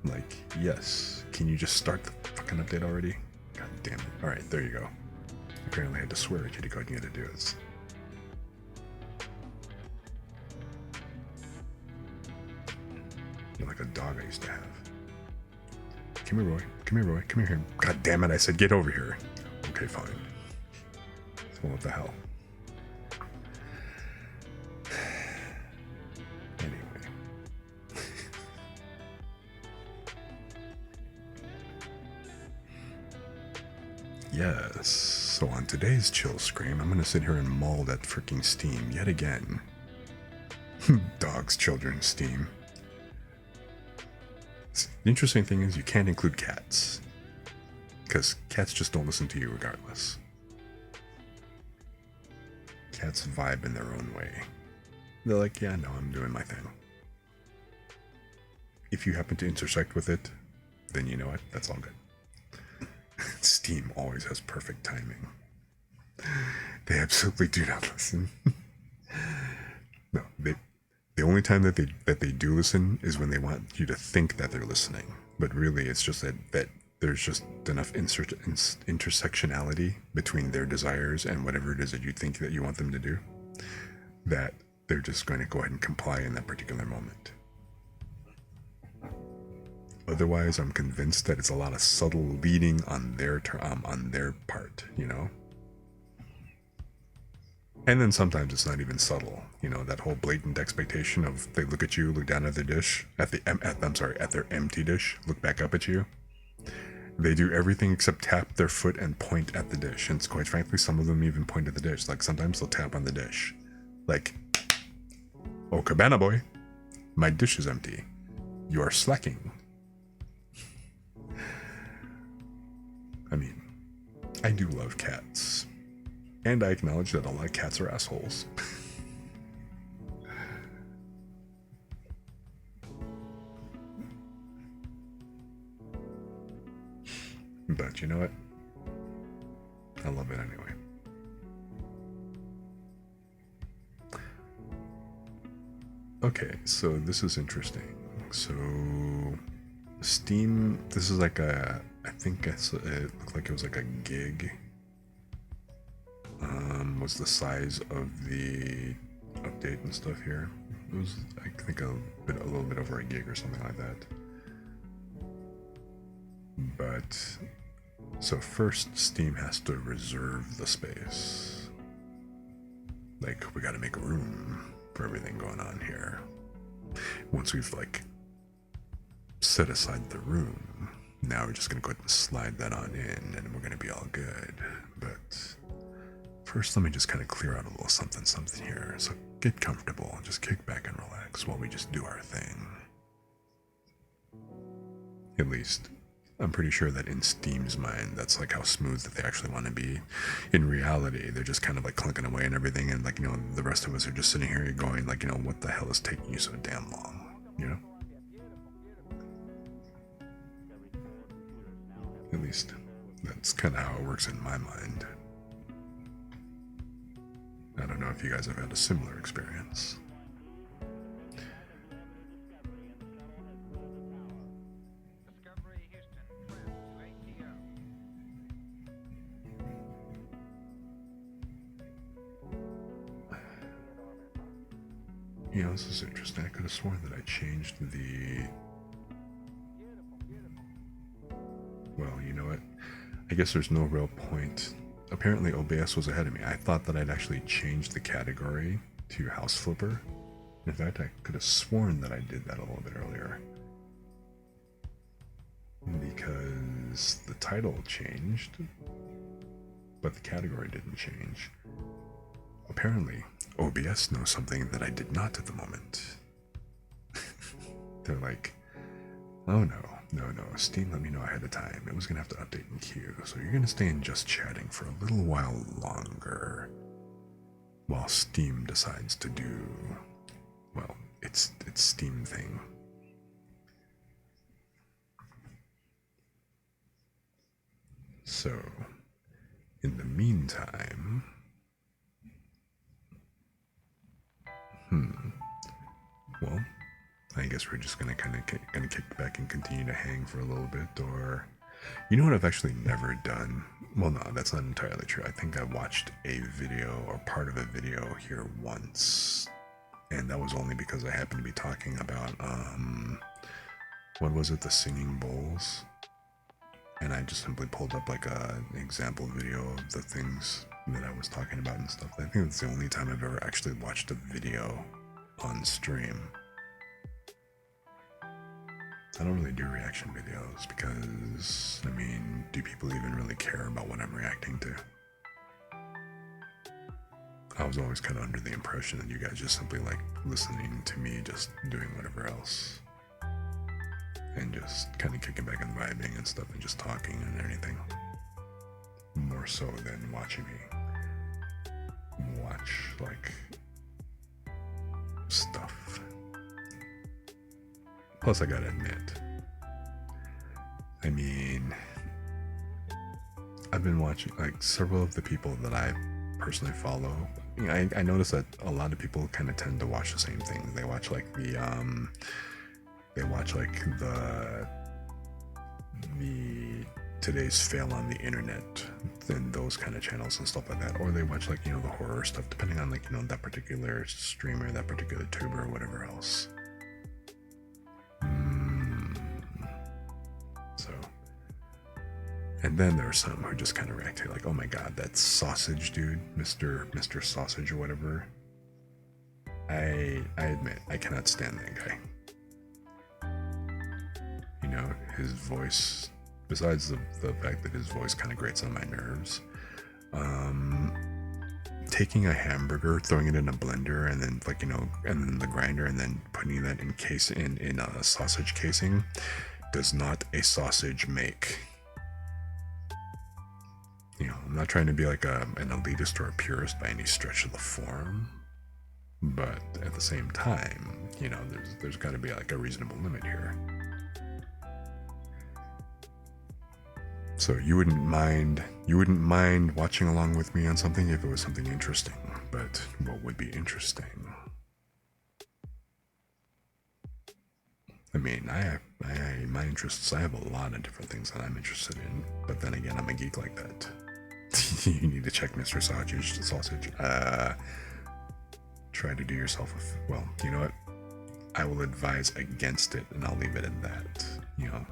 Like, yes, can you just start the fucking update already? God damn it. Alright, there you go. Apparently I had to swear at you to go and get to do this. You're like a dog I used to have. Come here, Roy. Come here, Roy. Come here. God damn it, I said get over here. Okay, fine. So what the hell? Yes, so on today's Chill Scream, I'm gonna sit here and maul that freaking Steam yet again. Dogs, children, Steam. The interesting thing is you can't include cats. Because cats just don't listen to you regardless. Cats vibe in their own way. They're like, yeah, no, I'm doing my thing. If you happen to intersect with it, then you know what, that's all good. Steam always has perfect timing. They absolutely do not listen. No, the only time that they do listen is when they want you to think that they're listening. But really, it's just that there's just enough intersectionality between their desires and whatever it is that you think that you want them to do, that they're just going to go ahead and comply in that particular moment. Otherwise, I'm convinced that it's a lot of subtle leading on their part, you know. And then sometimes it's not even subtle, you know, that whole blatant expectation of they look at you, look down at their dish, at their empty dish, look back up at you. They do everything except tap their foot and point at the dish. And quite frankly, some of them even point at the dish. Like sometimes they'll tap on the dish. Like, oh, cabana boy, my dish is empty. You are slacking. I mean, I do love cats. And I acknowledge that a lot of cats are assholes. But you know what? I love it anyway. Okay, so this is interesting. So Steam, this is like a, I think it looked like it was like a gig. Was the size of the update and stuff here. It was, I think, a little bit over a gig or something like that. But so first, Steam has to reserve the space. Like, we gotta make room for everything going on here. Once we've like set aside the room, now we're just gonna go ahead and slide that on in, and we're gonna be all good. But first, let me just kind of clear out a little something here. So get comfortable, just kick back and relax while we just do our thing. At least, I'm pretty sure that in Steam's mind, that's like how smooth that they actually want to be. In reality, they're just kind of like clunking away and everything, and like, you know, the rest of us are just sitting here going like, you know, what the hell is taking you so damn long, you know? At least, that's kind of how it works in my mind. I don't know if you guys have had a similar experience. You know, this is interesting. I could have sworn that I changed the... Well, you know what? I guess there's no real point. Apparently OBS was ahead of me. I thought that I'd actually changed the category to House Flipper. In fact, I could have sworn that I did that a little bit earlier. Because the title changed, but the category didn't change. Apparently, OBS knows something that I did not at the moment. They're like, oh no, Steam let me know ahead of time. It was going to have to update in queue, so you're going to stay in just chatting for a little while longer. While Steam decides to do, well, it's Steam thing. So, in the meantime... Well, I guess we're just gonna kick back and continue to hang for a little bit, or you know what I've actually never done? Well, no, that's not entirely true. I think I watched a video or part of a video here once, and that was only because I happened to be talking about what was it, the singing bowls, and I just simply pulled up like an example video of the things that I was talking about and stuff. I think it's the only time I've ever actually watched a video on stream. I don't really do reaction videos because, I mean, do people even really care about what I'm reacting to? I was always kind of under the impression that you guys just simply like listening to me just doing whatever else. And just kind of kicking back and vibing and stuff and just talking and anything. More so than watching me watch, like, stuff. Plus, I gotta admit, I mean, I've been watching, like, several of the people that I personally follow. I notice that a lot of people kind of tend to watch the same thing. They watch, like, the today's fail on the internet and those kind of channels and stuff like that, or they watch like, you know, the horror stuff, depending on like, you know, that particular streamer, that particular tuber, or whatever else. So, and then there are some who just kind of react to like, oh my god, that sausage dude, Mr. Sausage or whatever. I admit I cannot stand that guy. You know, his voice, besides the fact that his voice kind of grates on my nerves, taking a hamburger, throwing it in a blender, and then like, you know, and then the grinder, and then putting that in a sausage casing does not a sausage make. You know, I'm not trying to be like an elitist or a purist by any stretch of the form, but at the same time, you know, there's got to be like a reasonable limit here. So you wouldn't mind watching along with me on something if it was something interesting. But what would be interesting? I mean, my interests, I have a lot of different things that I'm interested in. But then again, I'm a geek like that. You need to check Mr. Sausage. Try to do yourself well, you know what? I will advise against it, and I'll leave it at that. You know,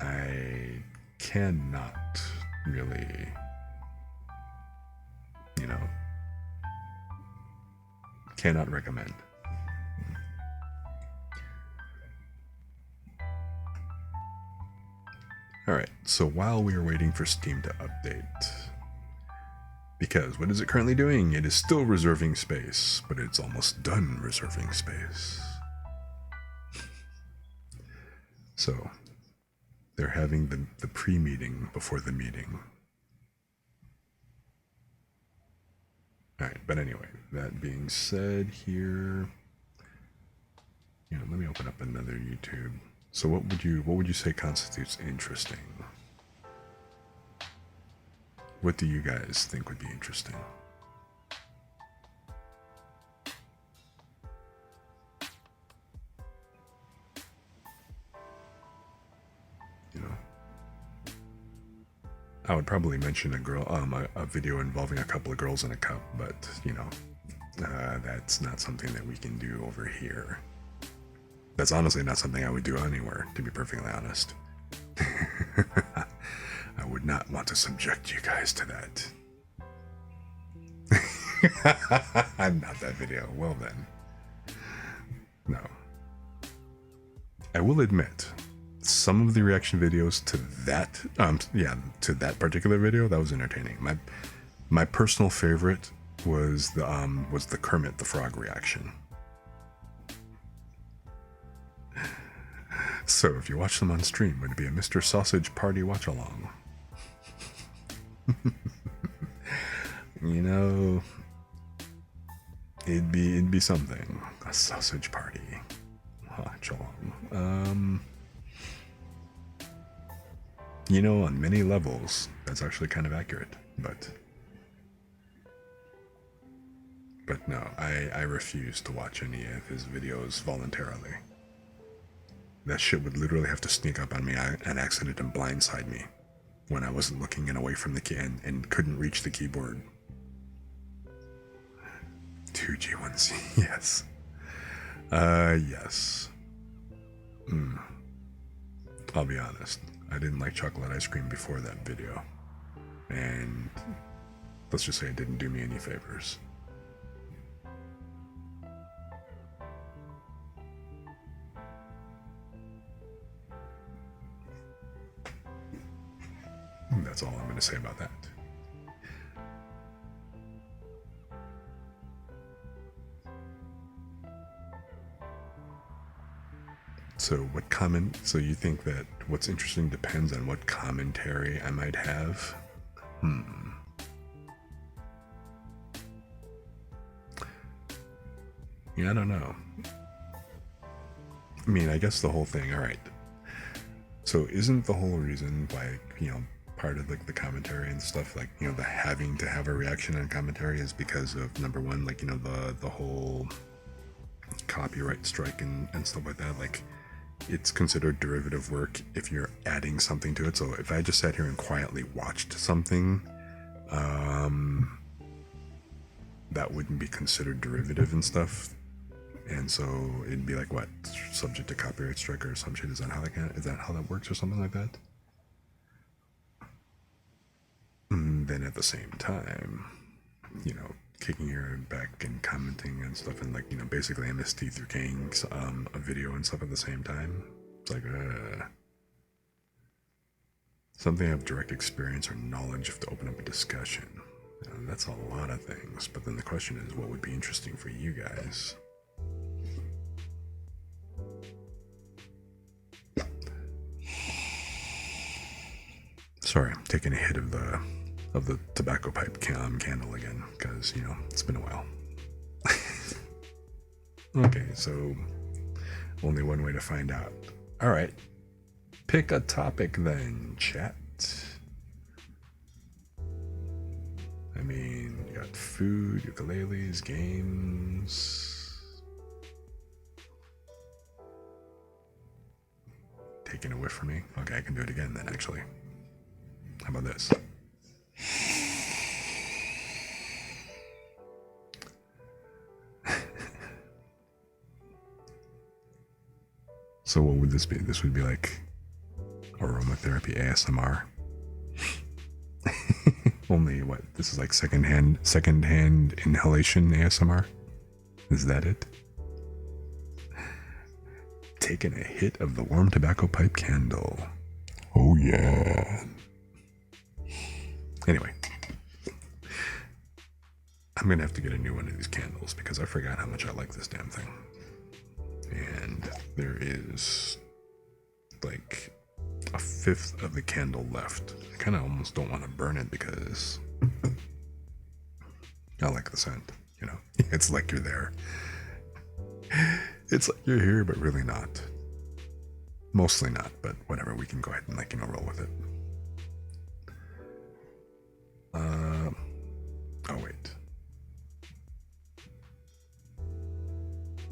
I cannot really, you know, cannot recommend. Alright, so while we are waiting for Steam to update, because what is it currently doing? It is still reserving space, but it's almost done reserving space. So, they're having the pre-meeting before the meeting. Alright, but anyway, that being said here, you know, let me open up another YouTube. So what would you say constitutes interesting? What do you guys think would be interesting? You know, I would probably mention a video involving a couple of girls in a cup, but you know, that's not something that we can do over here. That's honestly not something I would do anywhere, to be perfectly honest. I would not want to subject you guys to that. Not that video. Well then. No. I will admit, some of the reaction videos to that, to that particular video, that was entertaining. My personal favorite was the Kermit the Frog reaction. So if you watch them on stream, would it be a Mr. Sausage Party watch-along? You know, it'd be something. A sausage party watch-along. You know, on many levels, that's actually kind of accurate, but no, I refuse to watch any of his videos voluntarily. That shit would literally have to sneak up on me on accident and blindside me when I wasn't looking and away from the key and couldn't reach the keyboard. 2G1C, yes. Yes. I'll be honest, I didn't like chocolate ice cream before that video. And let's just say it didn't do me any favors. That's all I'm going to say about that. So you think that what's interesting depends on what commentary I might have? Yeah, I don't know. I mean, I guess the whole thing, alright. So isn't the whole reason why, you know, part of like the commentary and stuff, like, you know, the having to have a reaction on commentary is because of, number one, like, you know, the whole copyright strike and stuff like that. Like, it's considered derivative work if you're adding something to it. So if I just sat here and quietly watched something, that wouldn't be considered derivative and stuff. And so it'd be like, what, subject to copyright strike or some shit? Is that how that works or something like that? And then at the same time, you know, kicking your back and commenting and stuff, and like, you know, basically MST through Kang a video and stuff at the same time. It's like something I have direct experience or knowledge of to open up a discussion. That's a lot of things. But then the question is, what would be interesting for you guys? Sorry, I'm taking a hit of the tobacco pipe candle again, because, you know, it's been a while. Okay, so only one way to find out. All right, pick a topic then, chat. I mean, you got food, ukuleles, games. Taking a whiff from me? Okay, I can do it again then, actually. How about this? So what would this be? This would be like aromatherapy ASMR. Only what? This is like secondhand inhalation ASMR? Is that it? Taking a hit of the warm tobacco pipe candle. Oh yeah. Anyway, I'm gonna have to get a new one of these candles because I forgot how much I like this damn thing. And there is like a fifth of the candle left. I kind of almost don't want to burn it because I like the scent, you know. It's like you're there. It's like you're here, but really not. Mostly not, but whatever. We can go ahead and, like, you know, roll with it. Oh wait.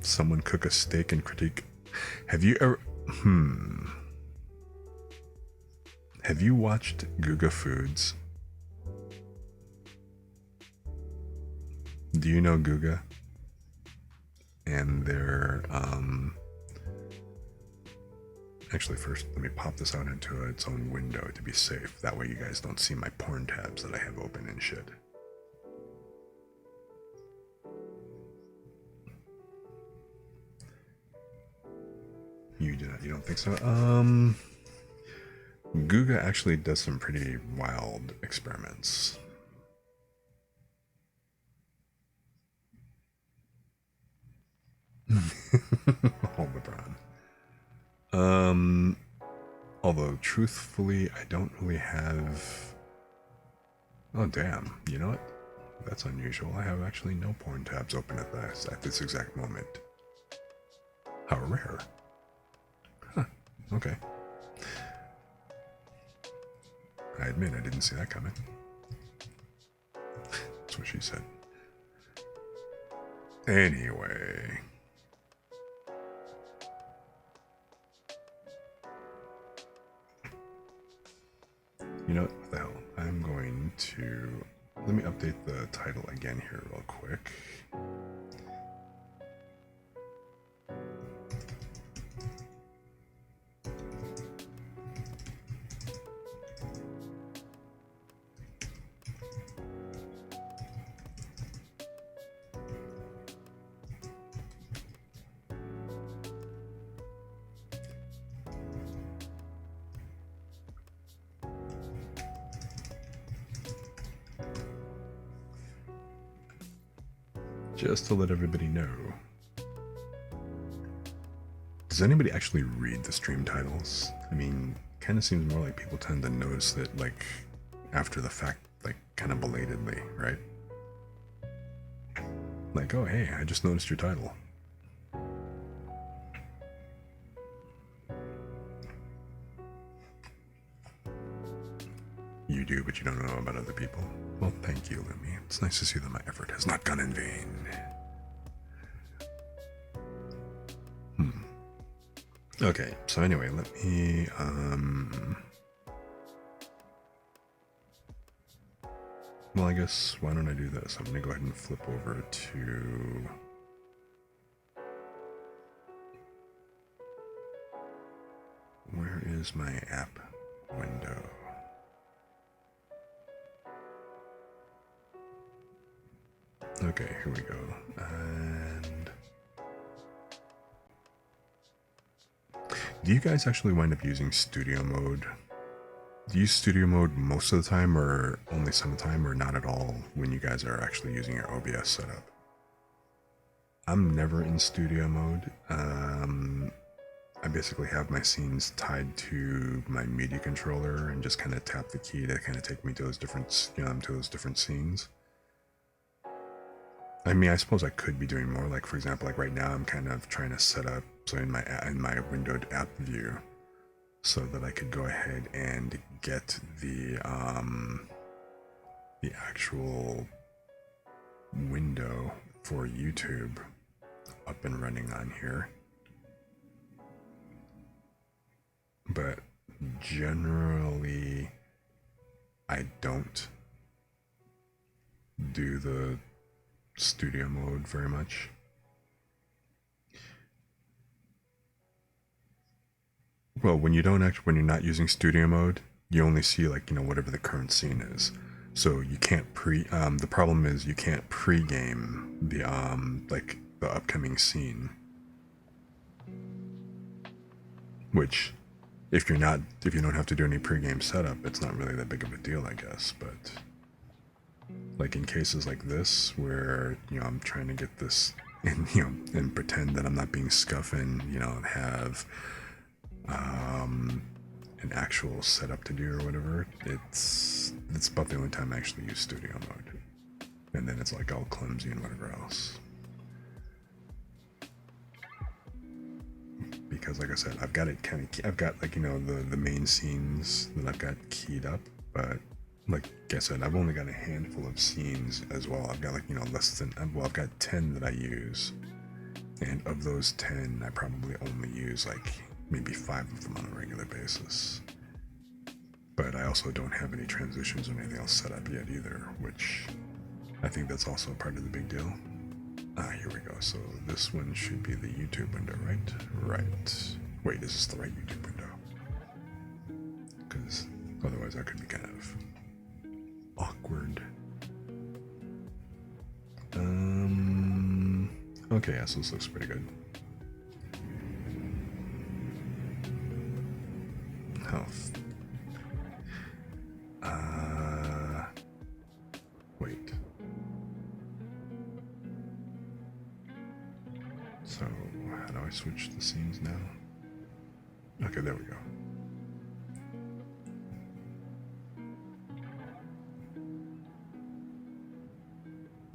Someone cook a steak and critique. Have you ever? Have you watched Guga Foods? Do you know Guga? And they're actually, first let me pop this out into its own window to be safe. That way you guys don't see my porn tabs that I have open and shit. You don't think so? Guga actually does some pretty wild experiments. Oh, LeBron. Although truthfully, I don't really have. Oh damn! You know what? That's unusual. I have actually no porn tabs open at this exact moment. How rare. Huh. Okay. I admit I didn't see that coming. That's what she said. Anyway. You know what the hell? I'm going to... Let me update the title again here real quick. Just to let everybody know. Does anybody actually read the stream titles? I mean, kind of seems more like people tend to notice that, like, after the fact, like, kind of belatedly, right? Like, oh, hey, I just noticed your title. You do, but you don't know about other people. Well, thank you, Lumi. It's nice to see that my effort has not gone in vain. Okay, so anyway, let me, well, I guess, why don't I do this? I'm gonna go ahead and flip over to, where is my app window? Okay, here we go. And do you guys actually wind up using studio mode? Do you use studio mode most of the time, or only some of the time, or not at all when you guys are actually using your OBS setup? I'm never in studio mode. I basically have my scenes tied to my MIDI controller and just kind of tap the key to kind of take me to those different, to those different scenes. I mean, I suppose I could be doing more. Like, for example, like right now, I'm kind of trying to set up so in my windowed app view, so that I could go ahead and get the actual window for YouTube up and running on here. But generally, I don't do the studio mode very much. Well, when you're not using studio mode, you only see like, whatever the current scene is. So you can't the problem is you can't pre-game the like the upcoming scene. Which if you don't have to do any pre-game setup, it's not really that big of a deal, I guess. But like in cases like this where, I'm trying to get this and and pretend that I'm not being scuffed and, have an actual setup to do or whatever, it's about the only time I actually use studio mode. And then it's like all clumsy and whatever else. Because like I said, I've got like, the main scenes that I've got keyed up, but like I said, I've only got a handful of scenes as well. I've got like, I've got 10 that I use. And of those 10, I probably only use like maybe 5 of them on a regular basis. But I also don't have any transitions or anything else set up yet either, which I think that's also part of the big deal. Here we go. So this one should be the YouTube window, right? Right. Wait, is this the right YouTube window? Because otherwise that could be kind of awkward. Okay, yeah, so this looks pretty good. Oh. Wait. So, how do I switch the scenes now? Okay, there we go.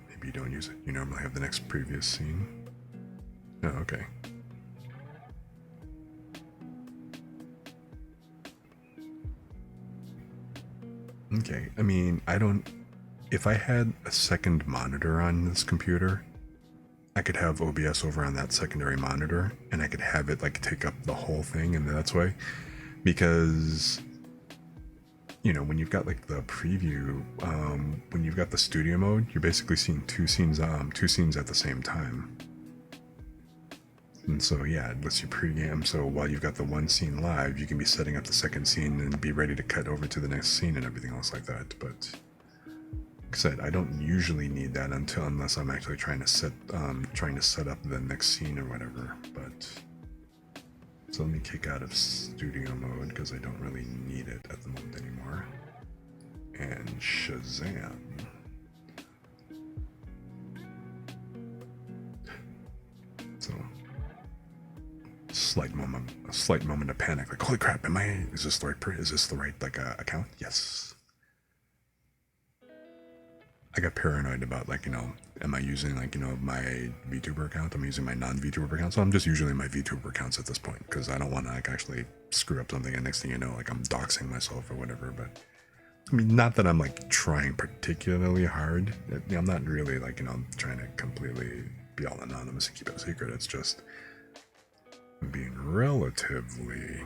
Maybe you don't use it. You normally have the next previous scene. Oh, okay. Okay, I mean, if I had a second monitor on this computer, I could have OBS over on that secondary monitor, and I could have it like take up the whole thing, and that's way. Because, when you've got like the preview, when you've got the studio mode, you're basically seeing two scenes at the same time. And so yeah, it lets you pregame. So while you've got the one scene live, you can be setting up the second scene and be ready to cut over to the next scene and everything else like that. But like I said, I don't usually need that unless I'm actually trying to set up the next scene or whatever. But so let me kick out of studio mode because I don't really need it at the moment anymore. And Shazam. So a slight moment of panic, like, holy crap, is this the right account? Yes. I got paranoid about like, am I using like, my VTuber account? I'm using my non-VTuber account, so I'm just using my VTuber accounts at this point because I don't want to like actually screw up something and next thing you know, like I'm doxing myself or whatever. But I mean, not that I'm like trying particularly hard. I'm not really like, trying to completely be all anonymous and keep it a secret. It's just being relatively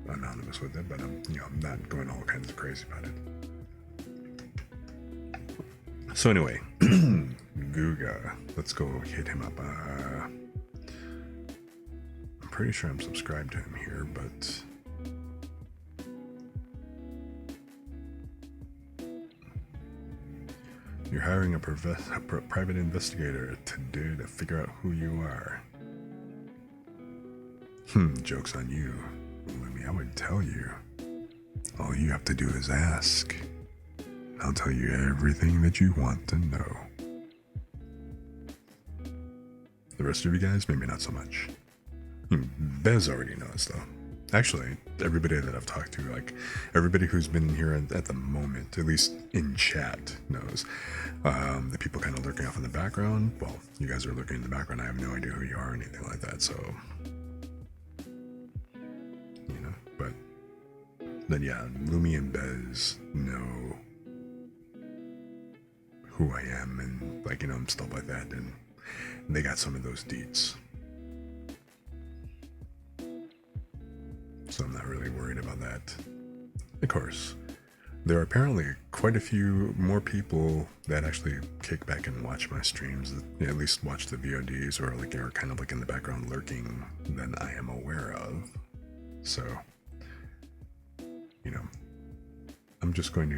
anonymous with it, but I'm not going all kinds of crazy about it. So anyway, Guga, let's go hit him up. I'm pretty sure I'm subscribed to him here, but you're hiring a private investigator today to figure out who you are. Joke's on you. I would tell you. All you have to do is ask. I'll tell you everything that you want to know. The rest of you guys, maybe not so much. Bez already knows, though. Actually, everybody that I've talked to, like, everybody who's been here at the moment, at least in chat, knows. The people kind of lurking off in the background, well, you guys are lurking in the background, I have no idea who you are or anything like that, so... but... Then yeah, Lumi and Bez know who I am and, like, and stuff like that, and they got some of those deets. So I'm not really worried about that. Of course, there are apparently quite a few more people that actually kick back and watch my streams, that at least watch the VODs, or like are kind of like in the background lurking, than I am aware of. So, I'm just going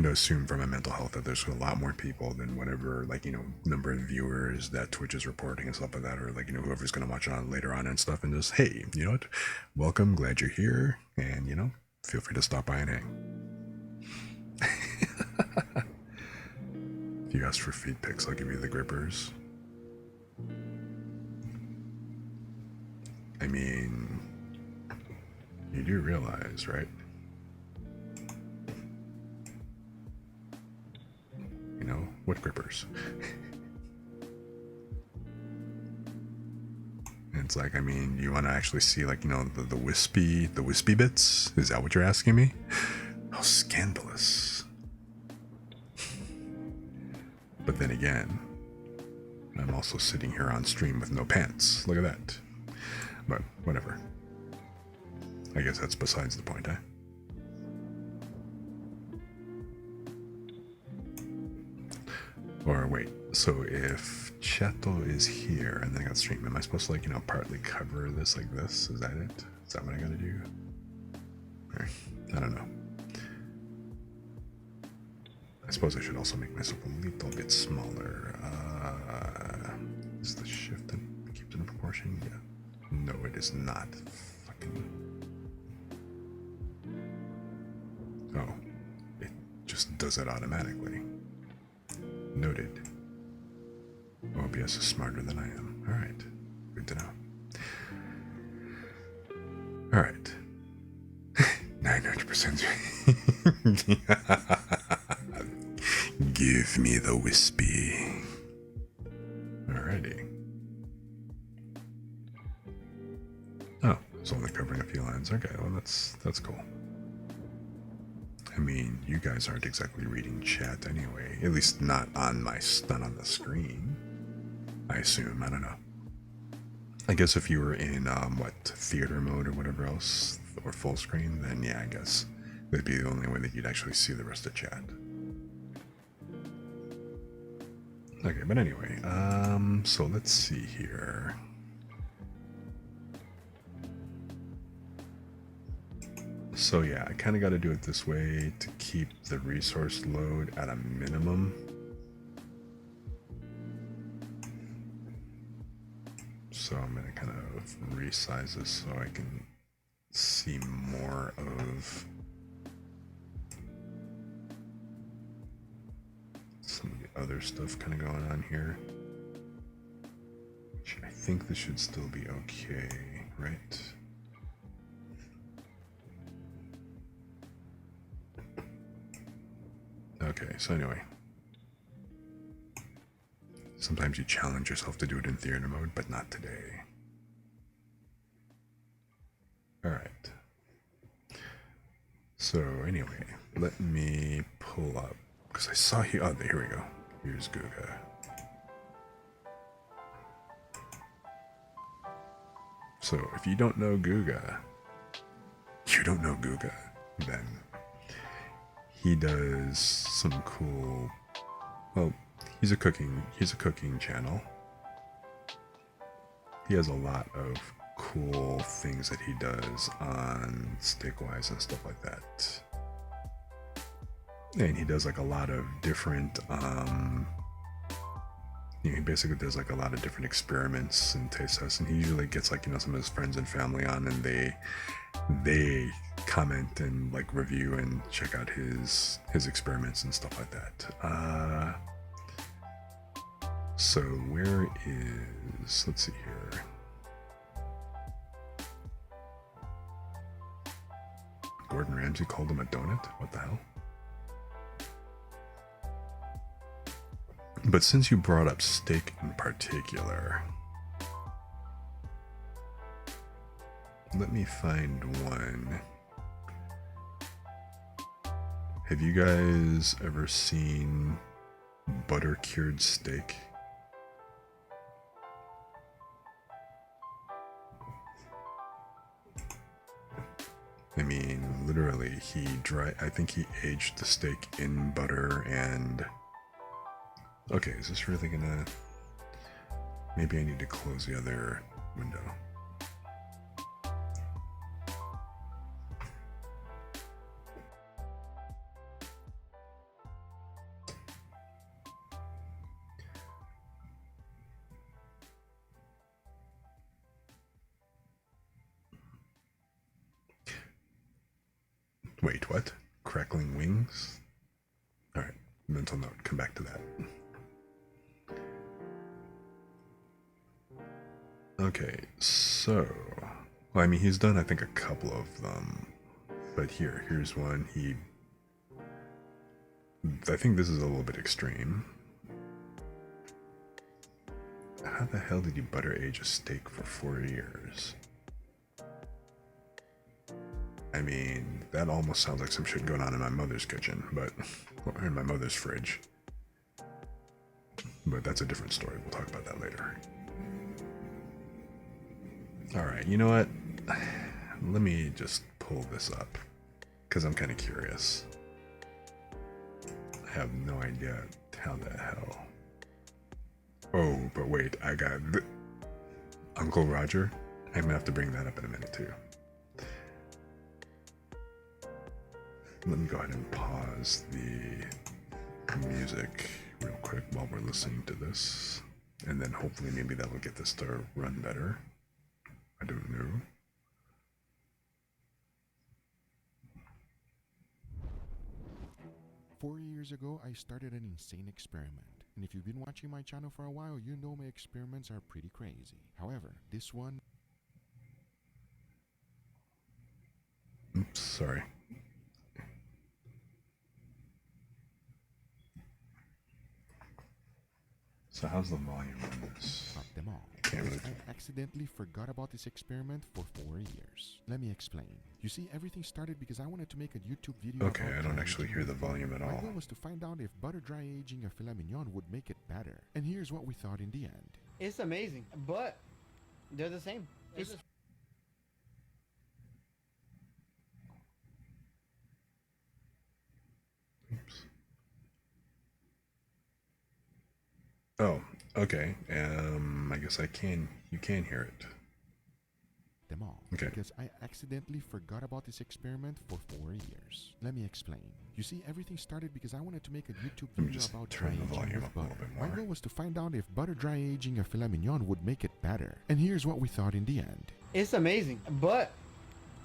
to assume for my mental health that there's a lot more people than whatever, like, number of viewers that Twitch is reporting and stuff like that, or like, whoever's going to watch on later on and stuff, and just, hey, you know what, welcome, glad you're here, and, feel free to stop by and hang. If you ask for feed pics, I'll give you the grippers. I mean, you do realize, right? What grippers? It's like, I mean, you want to actually see, like, the wispy bits? Is that what you're asking me? How scandalous. But then again, I'm also sitting here on stream with no pants. Look at that. But whatever. I guess that's besides the point, eh? Or wait, so if Cheto is here and then I got stream, am I supposed to, like, partly cover this like this? Is that it? Is that what I gotta do? Or, I don't know. I suppose I should also make myself a little bit smaller. Is the shift that keeps it in proportion? Yeah. No, it is not. Fucking. Oh. It just does it automatically. Noted. OBS is smarter than I am. Alright. Good to know. Alright. 900%. Give me the wispy. Alrighty. Oh, it's only covering a few lines. Okay, well that's cool. I mean, you guys aren't exactly reading chat anyway. At least not on the screen. I assume. I don't know. I guess if you were in theater mode or whatever else, or full screen, then yeah, I guess that'd be the only way that you'd actually see the rest of chat. Okay, but anyway, so let's see here. So yeah, I kind of got to do it this way to keep the resource load at a minimum. So I'm going to kind of resize this so I can see more of some of the other stuff kind of going on here. Which I think this should still be okay, right? Okay, so anyway. Sometimes you challenge yourself to do it in theater mode, but not today. Alright. So anyway, let me pull up, because I saw here, oh, here we go. Here's Guga. So if you don't know Guga, then he does some cool, well, he's a cooking channel. He has a lot of cool things that he does on steak-wise and stuff like that. And he does like a lot of different, he basically does like a lot of different experiments and taste tests, and he usually gets like, some of his friends and family on, and they comment and like review and check out his experiments and stuff like that. So where is, let's see here. Gordon Ramsay called him a donut? What the hell? But since you brought up steak in particular, let me find one. Have you guys ever seen butter cured steak? I mean, literally, I think he aged the steak in butter and... Okay, is this really gonna... Maybe I need to close the other window. Wait, what? Crackling wings? Alright, mental note, come back to that. Okay, so... Well, I mean, he's done, I think, a couple of them. But here's one. I think this is a little bit extreme. How the hell did you butter age a steak for 4 years? I mean, that almost sounds like some shit going on in my mother's kitchen, or in my mother's fridge. But that's a different story. We'll talk about that later. Alright, you know what? Let me just pull this up, because I'm kind of curious. I have no idea how the hell. Oh, but wait, I got Uncle Roger. I'm gonna have to bring that up in a minute too. Let me go ahead and pause the music real quick while we're listening to this, and then hopefully maybe that will get this to run better. I don't know. Four years ago, I started an insane experiment. And if you've been watching my channel for a while, you know my experiments are pretty crazy. However, this one... Oops, sorry. So how's the volume on this? Not them all. Can't really... I accidentally forgot about this experiment for 4 years. Let me explain. You see, everything started because I wanted to make a YouTube video. Okay, I don't actually hear the volume at all. My goal was to find out if butter dry aging a filet mignon would make it better. And here's what we thought in the end. It's amazing, but they're the same. Oops. Oh, okay. I guess you can hear it. Them all. Okay. Because I accidentally forgot about this experiment for 4 years. Let me explain. You see, everything started because I wanted to make a YouTube Let me video just about turn the dry volume aging up with a little butter. bit My more. goal was to find out if butter dry aging a filet mignon would make it better. And here's what we thought in the end. It's amazing, but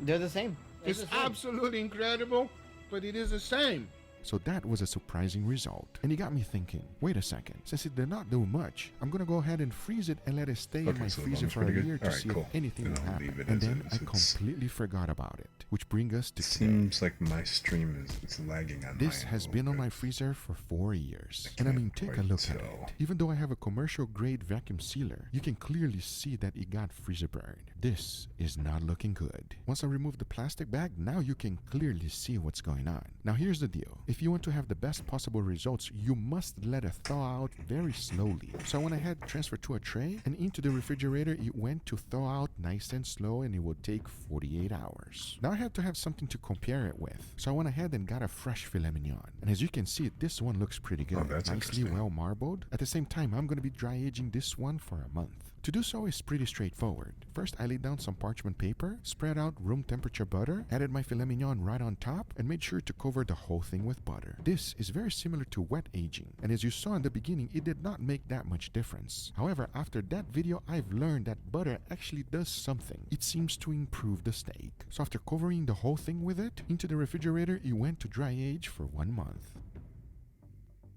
they're the same. It's absolutely incredible, but it is the same. So that was a surprising result. And it got me thinking, wait a second, since it did not do much, I'm gonna go ahead and freeze it and let it stay in Okay, my so the freezer volume's for a pretty good. year to Alright, see cool. if anything Then will I'll leave happen. it And as then is. I It's- completely forgot about it. Which brings us to today. Seems like my stream it's lagging on This mine a has little been on bit. my freezer for 4 years. I And I can't mean, take a quite look at tell. it. Even though I have a commercial grade vacuum sealer, you can clearly see that it got freezer burned. This is not looking good. Once I remove the plastic bag, now you can clearly see what's going on. Now here's the deal. If you want to have the best possible results, you must let it thaw out very slowly. So I went ahead, transferred to a tray, and into the refrigerator it went to thaw out nice and slow, and it would take 48 hours. Now I have to have something to compare it with. So I went ahead and got a fresh filet mignon. And as you can see, this one looks pretty good. Oh, that's nicely interesting. well marbled. At the same time, I'm going to be dry aging this one for a month. To do so is pretty straightforward. First, I laid down some parchment paper, spread out room temperature butter, added my filet mignon right on top, and made sure to cover the whole thing with butter. This is very similar to wet aging, and as you saw in the beginning, it did not make that much difference. However, after that video, I've learned that butter actually does something. It seems to improve the steak. So after covering the whole thing with it, into the refrigerator, it went to dry age for 1 month.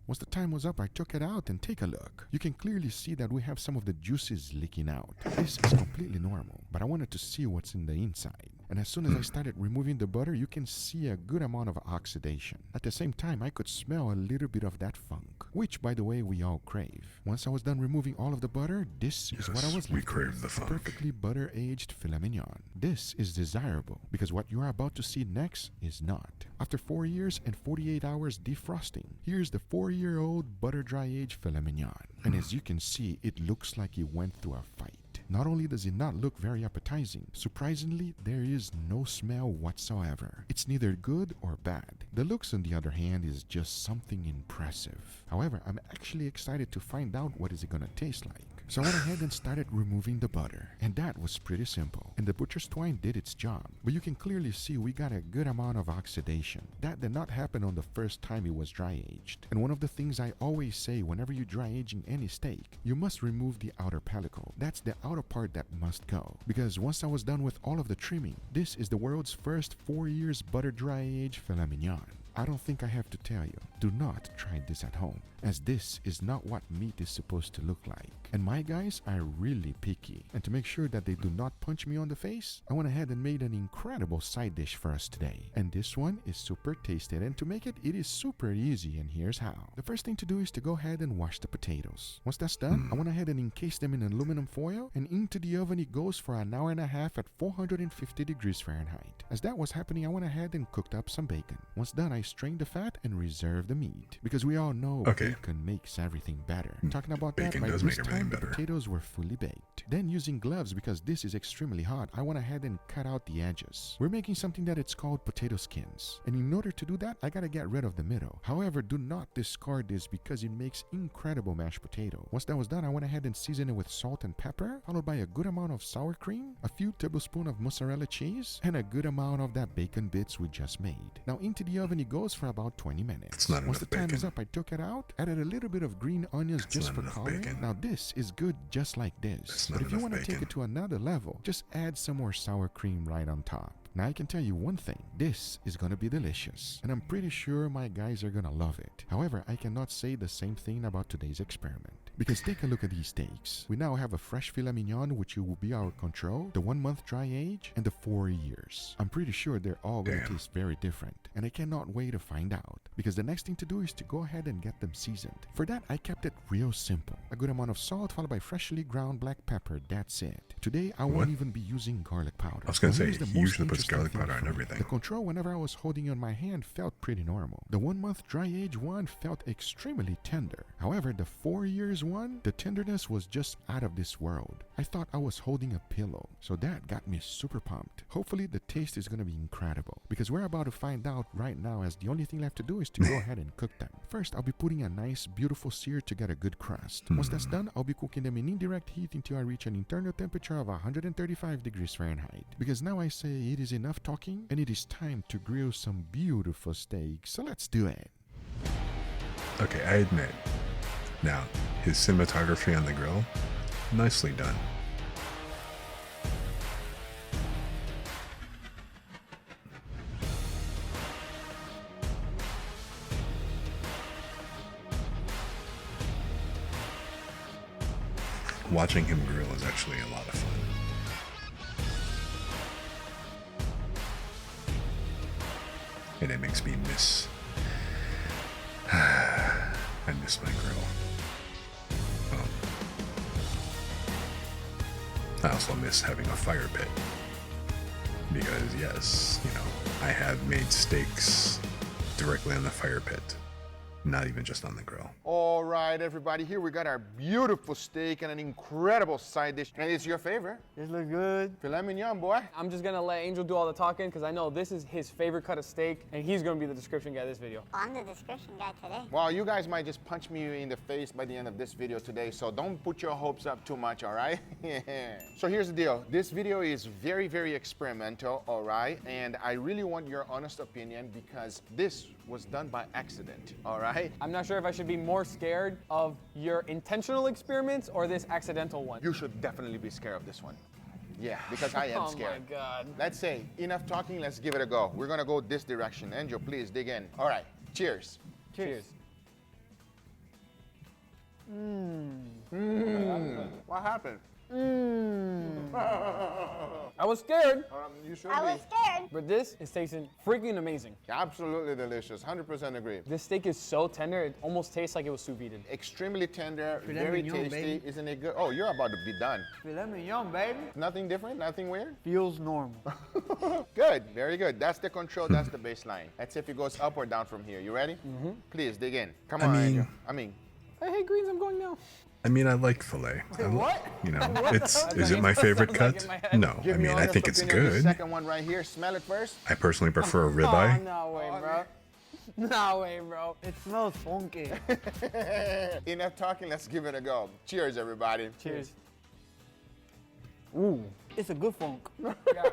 Once the time was up, I took it out and take a look. You can clearly see that we have some of the juices leaking out. This is completely normal, but I wanted to see what's in the inside. And as soon as I started removing the butter, you can see a good amount of oxidation. At the same time, I could smell a little bit of that funk, which, by the way, we all crave. Once I was done removing all of the butter, this is what I was we left crave with. the A funk. perfectly butter-aged filet mignon. This is desirable because what you are about to see next is not. After 4 years and 48 hours defrosting, here's the 4-year-old butter-dry-aged filet mignon. And as you can see, it looks like it went through a fight. Not only does it not look very appetizing, surprisingly, there is no smell whatsoever. It's neither good or bad. The looks, on the other hand, is just something impressive. However, I'm actually excited to find out what is it gonna taste like. So I went ahead and started removing the butter, and that was pretty simple. And the butcher's twine did its job, but you can clearly see we got a good amount of oxidation. That did not happen on the first time it was dry aged. And one of the things I always say whenever you dry aging any steak, you must remove the outer pellicle. That's the outer part that must go. Because once I was done with all of the trimming, this is the world's first 4 years butter dry aged filet mignon. I don't think I have to tell you, do not try this at home, as this is not what meat is supposed to look like. And my guys are really picky, and to make sure that they do not punch me on the face, I went ahead and made an incredible side dish for us today. And this one is super tasty, and to make it, it is super easy, and here's how. The first thing to do is to go ahead and wash the potatoes. Once that's done, I went ahead and encased them in aluminum foil, and into the oven it goes for an hour and a half at 450 degrees Fahrenheit. As that was happening, I went ahead and cooked up some bacon. Once done, I strained the fat and reserved the meat, because we all know bacon makes everything better. Talking about that, by this time the potatoes were fully baked. Then using gloves, because this is extremely hot, I went ahead and cut out the edges. We're making something that it's called potato skins, and in order to do that, I gotta get rid of the middle. However, do not discard this because it makes incredible mashed potato. Once that was done, I went ahead and seasoned it with salt and pepper, followed by a good amount of sour cream, a few tablespoons of mozzarella cheese, and a good amount of that bacon bits we just made. Now into the oven it goes for about 20 minutes. Once the time is up, I took it out, added a little bit of green onions just for coloring. Now this is good just like this, but if you want to take it to another level, just add some more sour cream right on top. Now I can tell you one thing, this is gonna be delicious, and I'm pretty sure my guys are gonna love it. However, I cannot say the same thing about today's experiment. Because take a look at these steaks. We now have a fresh filet mignon, which will be our control, the 1 month dry age, and the 4 years. I'm pretty sure they're all gonna taste very different, and I cannot wait to find out. Because the next thing to do is to go ahead and get them seasoned. For that, I kept it real simple. A good amount of salt followed by freshly ground black pepper, that's it. Today, I won't even be using garlic powder. I was gonna say, Here's the he most usually puts garlic interesting powder thing on for me. everything. The control whenever I was holding it on my hand felt pretty normal. The 1 month dry age one felt extremely tender. However, the 4 years one, the tenderness was just out of this world. I thought I was holding a pillow, so that got me super pumped. Hopefully the taste is gonna be incredible, because we're about to find out right now, as the only thing left to do is to go ahead and cook them. First, I'll be putting a nice beautiful sear to get a good crust. Once that's done, I'll be cooking them in indirect heat until I reach an internal temperature of 135 degrees Fahrenheit. Because now I say it is enough talking, and it is time to grill some beautiful steak, so let's do it. Okay, I admit. Now, his cinematography on the grill, nicely done. Watching him grill is actually a lot of fun. And it makes me miss... I miss my grill. I also miss having a fire pit. Because yes, you know, I have made steaks directly on the fire pit, not even just on the grill. All right, everybody, here we got our beautiful steak and an incredible side dish. And it's your favorite. This looks good. Filet mignon, boy. I'm just gonna let Angel do all the talking because I know this is his favorite cut of steak and he's gonna be the description guy of this video. I'm the description guy today. Well, you guys might just punch me in the face by the end of this video today, so don't put your hopes up too much, all right? So here's the deal. This video is very, very experimental, all right? And I really want your honest opinion because this was done by accident, all right? I'm not sure if I should be more scared of your intentional experiments or this accidental one. You should definitely be scared of this one. Yeah, because I am scared. Oh my God. Let's say, enough talking, let's give it a go. We're gonna go this direction. Angel, please dig in. All right, cheers. Cheers. What happened? I was scared, You should I was scared. but this is tasting freaking amazing. Absolutely delicious, 100% agree. This steak is so tender, it almost tastes like it was sous vide. Extremely tender, Filet very mignon, tasty. baby. Isn't it good? Oh, you're about to be done. Filet mignon, baby. Nothing different, nothing weird? Feels normal. Good, very good. That's the control, that's the baseline. Let's see if it goes up or down from here. You ready? Please dig in. Come on, Angel. I hate greens, I'm going now. I mean, I like filet. What? You know, is it my favorite Sounds like cut? in my head. No, Give I me mean, I honest think it's opinion of the good. second one right here. Smell it first. I personally prefer a Oh, ribeye. no way, bro. No way, bro. It smells funky. Enough talking, let's give it a go. Cheers, everybody. Cheers. It's a good funk. Yeah.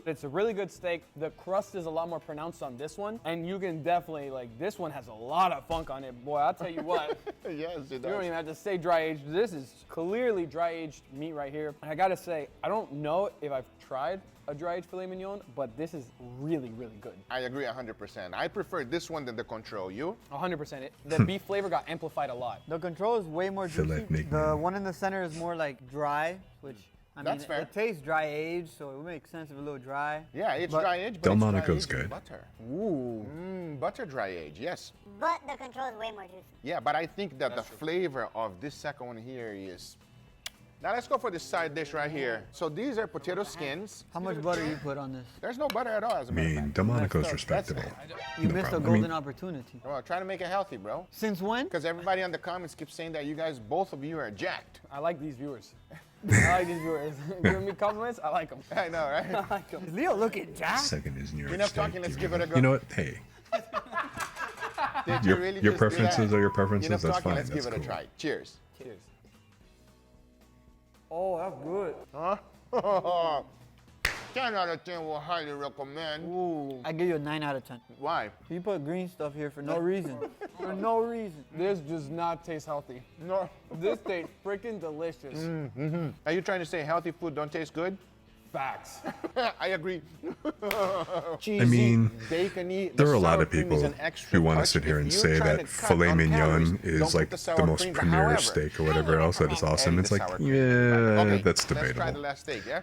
It's a really good steak. The crust is a lot more pronounced on this one. And you can definitely, like, this one has a lot of funk on it. Boy, I'll tell you what. Yes, it You don't does. even have to say dry aged. This is clearly dry aged meat right here. And I gotta say, I don't know if I've tried a dry aged filet mignon, but this is really, really good. I agree 100%. I prefer this one than the control. You? 100%. The beef flavor got amplified a lot. The control is way more Filet juicy. mignon. The one in the center is more like dry, which I That's mean, fair. it tastes dry aged, so it would make sense if a little dry. Yeah, it's But- dry age, but Delmonico's it's dry aged in good. butter. Ooh. Butter dry age, yes. But the control is way more juicy. Yeah, but I think that the flavor of this second one here is. Now let's go for this side dish right here. So these are potato skins. How much butter you put on this? There's no butter at all, as a I matter of mean, fact. Delmonico's respectable. You No missed problem. a I mean, golden opportunity. Well, try to make it healthy, bro. Since when? Because everybody on the comments keeps saying that you guys, both of you, are jacked. I like these viewers. I like these viewers. Giving me compliments, I like them. I know, right? I like them. Is Leo looking jacked? second is New York Enough steak. talking, let's You give it a know- go. You know what? Hey, Did Your- you really your just do preferences that? are your preferences, Enough that's talking, fine, let's that's give it a cool. try. Cheers. Cheers. Oh, that's good. Huh? 10 out of 10 will highly recommend. Ooh. I give you a 9 out of 10. Why? You put green stuff here for no reason. For no reason. This does not taste healthy. No. This tastes freaking delicious. Are you trying to say healthy food don't taste good? Facts. I agree. I mean, bacony. there are a lot sour of cream is people an extra who want to touch. sit here If and you're say trying that to cut filet on mignon calories, is don't like put the the sour most cream. premier However, steak or whatever else that is awesome. adding It's the like, sour cream. yeah, Okay, that's Let's try the debatable. last steak, yeah?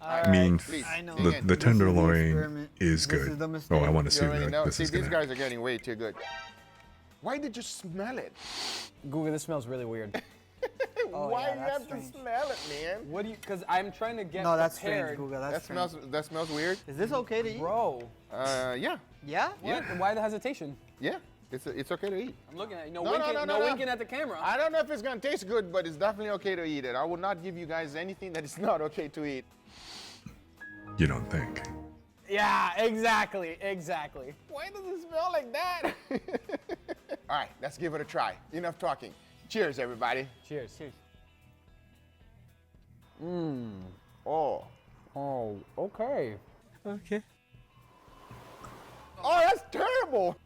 I mean, Please. I know. the This is the tenderloin experiment. is This is good. the Oh, I mistake. want to You see already like know. this See, is these gonna. guys are getting way too good. Why did you smell it? Google, this smells really weird. Why yeah, you that's have strange. to smell it, man? What do you, because I'm trying to get No, that's strange, prepared. Google. That That's strange. smells weird. Is this okay to eat? Bro, Yeah, Yeah? what? Why the hesitation? yeah. It's okay to eat. I'm looking at you. No, no. Winking at the camera. I don't know if it's gonna taste good, but it's definitely okay to eat it. I will not give you guys anything that is not okay to eat. You don't think? Yeah, exactly. Why does it smell like that? All right, let's give it a try. Enough talking. Cheers, everybody. Cheers. Oh. Oh, okay. Okay. Oh, that's terrible.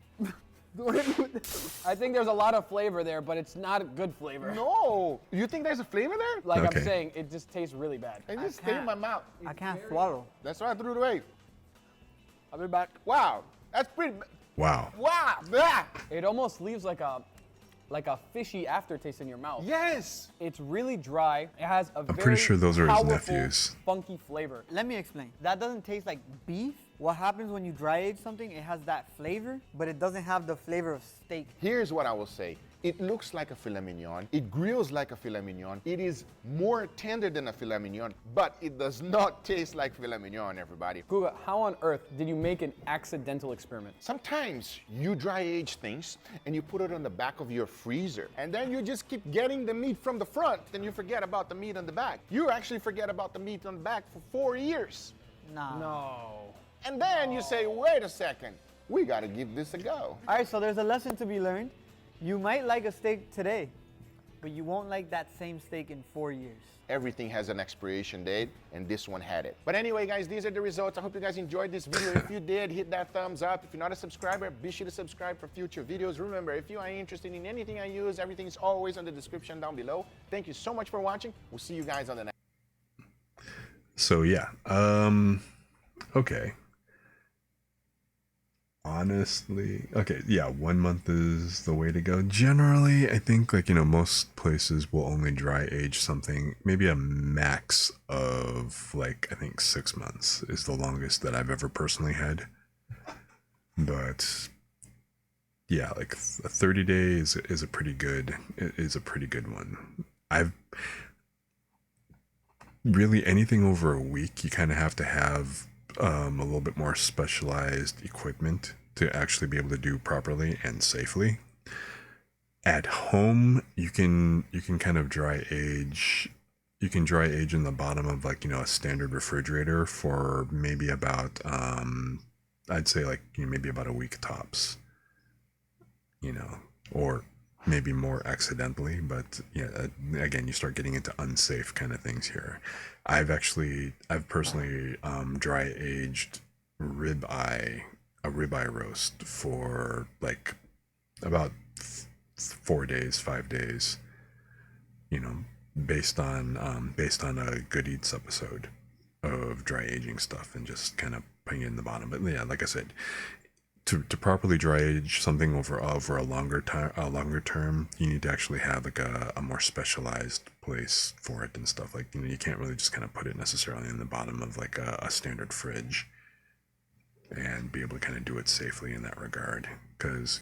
I think there's a lot of flavor there, but it's not a good flavor. No. You think there's a flavor there? Like Okay. I'm saying, it just tastes really bad. It just stayed in my mouth. I can't swallow. That's why I threw it away. I'll be back. Wow. That's pretty. Wow. Wow. Ah. It almost leaves like a fishy aftertaste in your mouth. Yes. It's really dry. It has a very pretty sure those are his powerful, nephews. funky flavor. Let me explain. That doesn't taste like beef. What happens when you dry age something, it has that flavor, but it doesn't have the flavor of steak. Here's what I will say. It looks like a filet mignon. It grills like a filet mignon. It is more tender than a filet mignon, but it does not taste like filet mignon, everybody. Guga, how on earth did you make an accidental experiment? Sometimes you dry age things and you put it on the back of your freezer, and then you just keep getting the meat from the front, then you forget about the meat on the back. You actually forget about the meat on the back for 4 years. Nah. No. And then you say, wait a second, we gotta give this a go. All right, so there's a lesson to be learned. You might like a steak today, but you won't like that same steak in 4 years. Everything has an expiration date, and this one had it. But anyway, guys, these are the results. I hope you guys enjoyed this video. If you did, hit that thumbs up. If you're not a subscriber, be sure to subscribe for future videos. Remember, if you are interested in anything I use, everything is always in the description down below. Thank you so much for watching. We'll see you guys on the next. So yeah, okay. Honestly, okay, yeah, 1 month is the way to go. Generally, I think, like, most places will only dry age something, maybe a max of, like, I think 6 months is the longest that I've ever personally had. But yeah, like a 30 days is a pretty good, one. I've really, anything over a week, you kind of have to have a little bit more specialized equipment to actually be able to do properly and safely. At home, you can kind of dry age. You can dry age in the bottom of, like, a standard refrigerator for maybe about I'd say, like, maybe about a week tops. Or maybe more accidentally, but yeah, again, you start getting into unsafe kind of things here. I've personally dry aged a ribeye roast for like about 4 days, 5 days, based on a Good Eats episode of dry aging stuff and just kind of putting it in the bottom. But yeah, like I said, to properly dry age something over a longer term, you need to actually have like a more specialized place for it and stuff. Like, you can't really just kind of put it necessarily in the bottom of like a standard fridge and be able to kind of do it safely in that regard, because